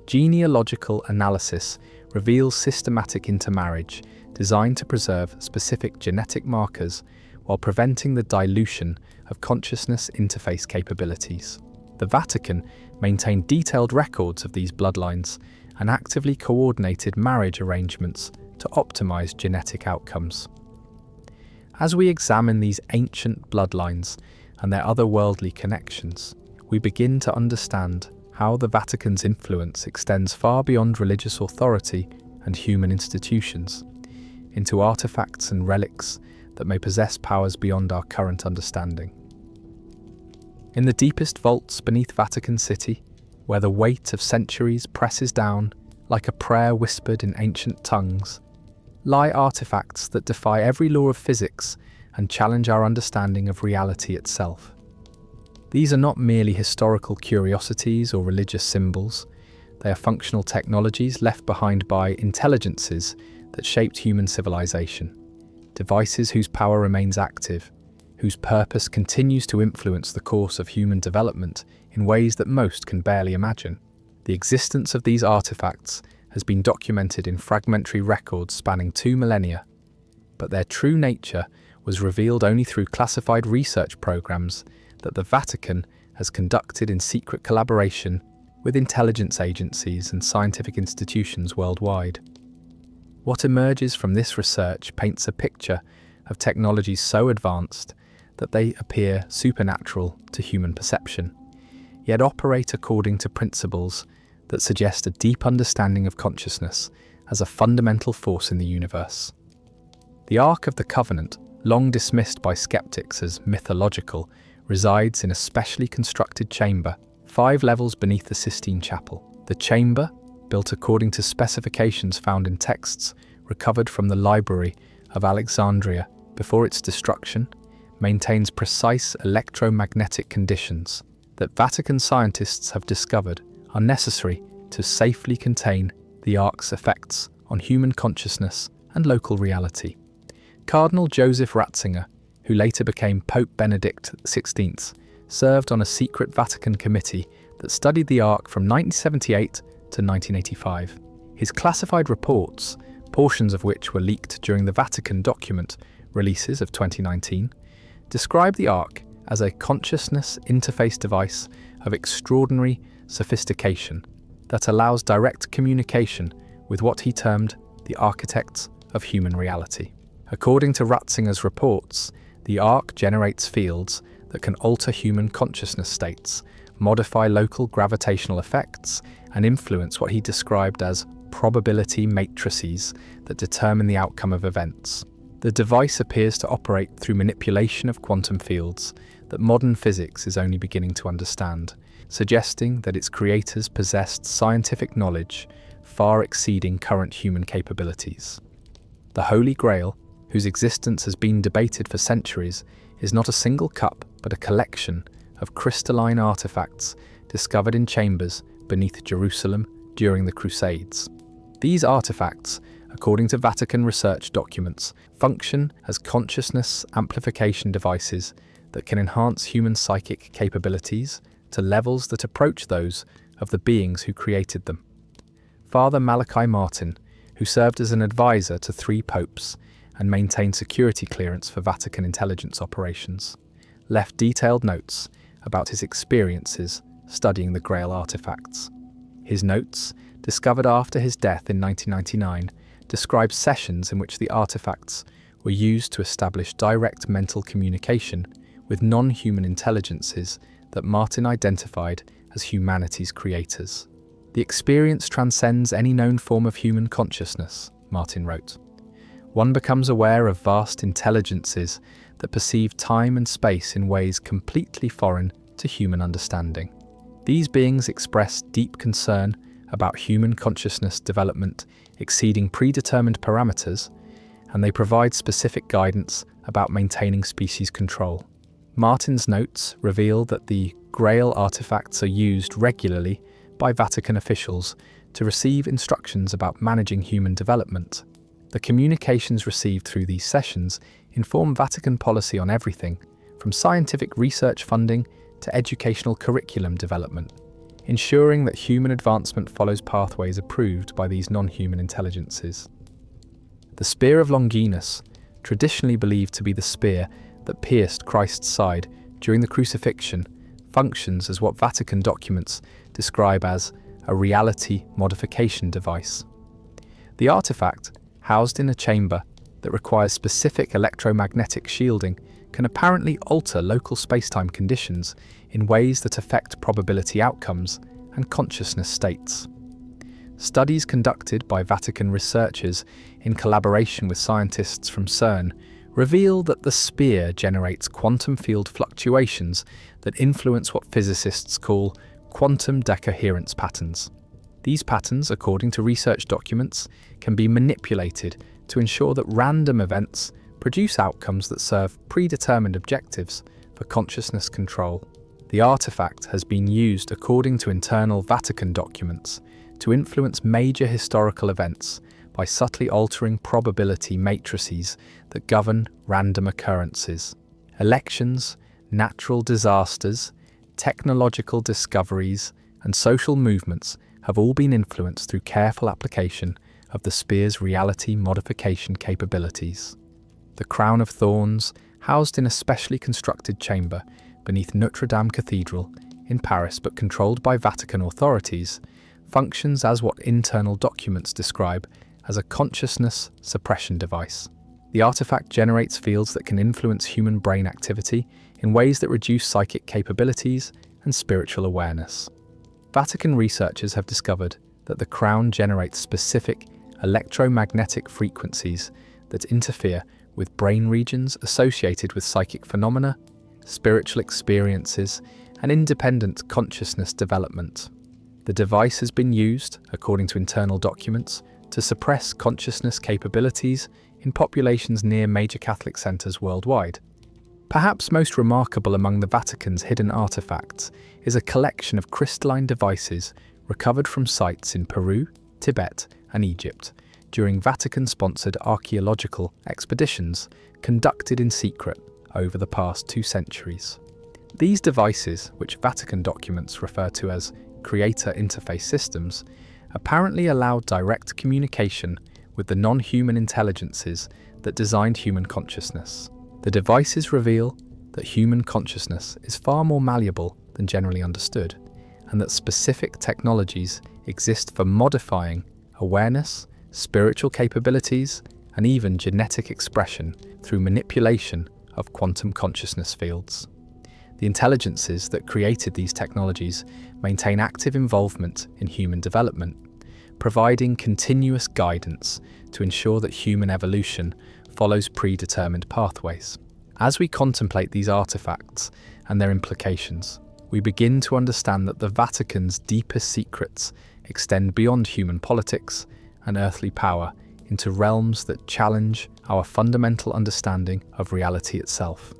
Genealogical analysis reveals systematic intermarriage designed to preserve specific genetic markers while preventing the dilution of consciousness interface capabilities. The Vatican maintained detailed records of these bloodlines and actively coordinated marriage arrangements to optimize genetic outcomes. As we examine these ancient bloodlines and their otherworldly connections, we begin to understand how the Vatican's influence extends far beyond religious authority and human institutions, into artifacts and relics that may possess powers beyond our current understanding. In the deepest vaults beneath Vatican City, where the weight of centuries presses down like a prayer whispered in ancient tongues, lie artifacts that defy every law of physics and challenge our understanding of reality itself. These are not merely historical curiosities or religious symbols. They are functional technologies left behind by intelligences that shaped human civilization, devices whose power remains active, whose purpose continues to influence the course of human development in ways that most can barely imagine. The existence of these artifacts has been documented in fragmentary records spanning 2 millennia, but their true nature was revealed only through classified research programs that the Vatican has conducted in secret collaboration with intelligence agencies and scientific institutions worldwide. What emerges from this research paints a picture of technologies so advanced that they appear supernatural to human perception, yet operate according to principles that suggest a deep understanding of consciousness as a fundamental force in the universe. The Ark of the Covenant, long dismissed by skeptics as mythological, resides in a specially constructed chamber 5 levels beneath the Sistine Chapel. The chamber, built according to specifications found in texts recovered from the Library of Alexandria before its destruction, maintains precise electromagnetic conditions that Vatican scientists have discovered are necessary to safely contain the Ark's effects on human consciousness and local reality. Cardinal Joseph Ratzinger, who later became Pope Benedict XVI, served on a secret Vatican committee that studied the Ark from 1978 to 1985. His classified reports, portions of which were leaked during the Vatican document releases of 2019, describe the Ark as a consciousness interface device of extraordinary sophistication that allows direct communication with what he termed the architects of human reality. According to Ratzinger's reports, the Ark generates fields that can alter human consciousness states, modify local gravitational effects, and influence what he described as probability matrices that determine the outcome of events. The device appears to operate through manipulation of quantum fields that modern physics is only beginning to understand, suggesting that its creators possessed scientific knowledge far exceeding current human capabilities. The Holy Grail, whose existence has been debated for centuries, is not a single cup but a collection of crystalline artifacts discovered in chambers beneath Jerusalem during the Crusades. These artifacts, according to Vatican research documents, function as consciousness amplification devices that can enhance human psychic capabilities to levels that approach those of the beings who created them. Father Malachy Martin, who served as an advisor to 3 popes and maintained security clearance for Vatican intelligence operations, left detailed notes about his experiences studying the Grail artifacts. His notes, discovered after his death in 1999, describe sessions in which the artifacts were used to establish direct mental communication with non-human intelligences that Martin identified as humanity's creators. The experience transcends any known form of human consciousness, Martin wrote. One becomes aware of vast intelligences that perceive time and space in ways completely foreign to human understanding. These beings express deep concern about human consciousness development exceeding predetermined parameters, and they provide specific guidance about maintaining species control. Martin's notes reveal that the Grail artifacts are used regularly by Vatican officials to receive instructions about managing human development. The communications received through these sessions inform Vatican policy on everything, from scientific research funding to educational curriculum development, ensuring that human advancement follows pathways approved by these non-human intelligences. The Spear of Longinus, traditionally believed to be the spear that pierced Christ's side during the crucifixion, functions as what Vatican documents describe as a reality modification device. The artifact, housed in a chamber that requires specific electromagnetic shielding, can apparently alter local spacetime conditions in ways that affect probability outcomes and consciousness states. Studies conducted by Vatican researchers in collaboration with scientists from CERN reveal that the spear generates quantum field fluctuations that influence what physicists call quantum decoherence patterns. These patterns, according to research documents, can be manipulated to ensure that random events produce outcomes that serve predetermined objectives for consciousness control. The artifact has been used, according to internal Vatican documents, to influence major historical events by subtly altering probability matrices that govern random occurrences. Elections, natural disasters, technological discoveries, and social movements have all been influenced through careful application of the spear's reality modification capabilities. The Crown of Thorns, housed in a specially constructed chamber beneath Notre Dame Cathedral in Paris but controlled by Vatican authorities, functions as what internal documents describe as a consciousness suppression device. The artifact generates fields that can influence human brain activity in ways that reduce psychic capabilities and spiritual awareness. Vatican researchers have discovered that the crown generates specific electromagnetic frequencies that interfere with brain regions associated with psychic phenomena, spiritual experiences, and independent consciousness development. The device has been used, according to internal documents, to suppress consciousness capabilities in populations near major Catholic centres worldwide. Perhaps most remarkable among the Vatican's hidden artifacts is a collection of crystalline devices recovered from sites in Peru, Tibet, and Egypt during Vatican-sponsored archaeological expeditions conducted in secret over the past 2 centuries. These devices, which Vatican documents refer to as creator interface systems, apparently allowed direct communication with the non-human intelligences that designed human consciousness. The devices reveal that human consciousness is far more malleable than generally understood, and that specific technologies exist for modifying awareness, spiritual capabilities, and even genetic expression through manipulation of quantum consciousness fields. The intelligences that created these technologies maintain active involvement in human development, providing continuous guidance to ensure that human evolution follows predetermined pathways. As we contemplate these artifacts and their implications, we begin to understand that the Vatican's deepest secrets extend beyond human politics and earthly power into realms that challenge our fundamental understanding of reality itself.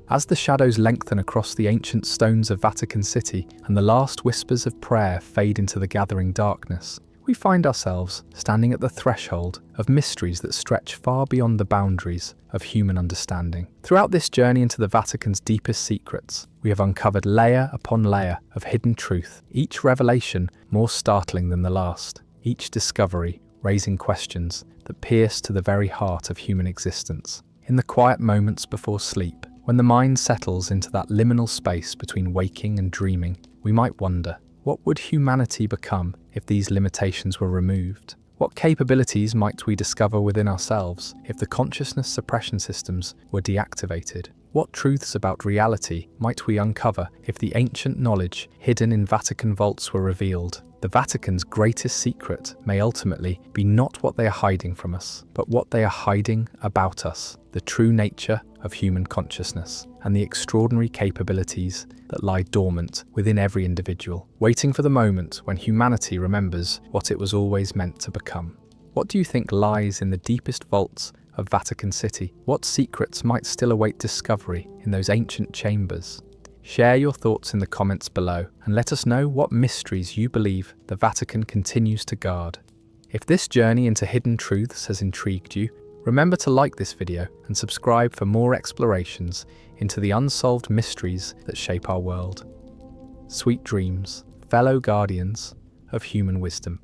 As the shadows lengthen across the ancient stones of Vatican City and the last whispers of prayer fade into the gathering darkness, we find ourselves standing at the threshold of mysteries that stretch far beyond the boundaries of human understanding. Throughout this journey into the Vatican's deepest secrets, we have uncovered layer upon layer of hidden truth, each revelation more startling than the last, each discovery raising questions that pierce to the very heart of human existence. In the quiet moments before sleep, when the mind settles into that liminal space between waking and dreaming, we might wonder, what would humanity become if these limitations were removed? What capabilities might we discover within ourselves if the consciousness suppression systems were deactivated? What truths about reality might we uncover if the ancient knowledge hidden in Vatican vaults were revealed? The Vatican's greatest secret may ultimately be not what they are hiding from us, but what they are hiding about us, the true nature of human consciousness, and the extraordinary capabilities that lie dormant within every individual, waiting for the moment when humanity remembers what it was always meant to become. What do you think lies in the deepest vaults of Vatican City? What secrets might still await discovery in those ancient chambers? Share your thoughts in the comments below and let us know what mysteries you believe the Vatican continues to guard. If this journey into hidden truths has intrigued you, remember to like this video and subscribe for more explorations into the unsolved mysteries that shape our world. Sweet dreams, fellow guardians of human wisdom.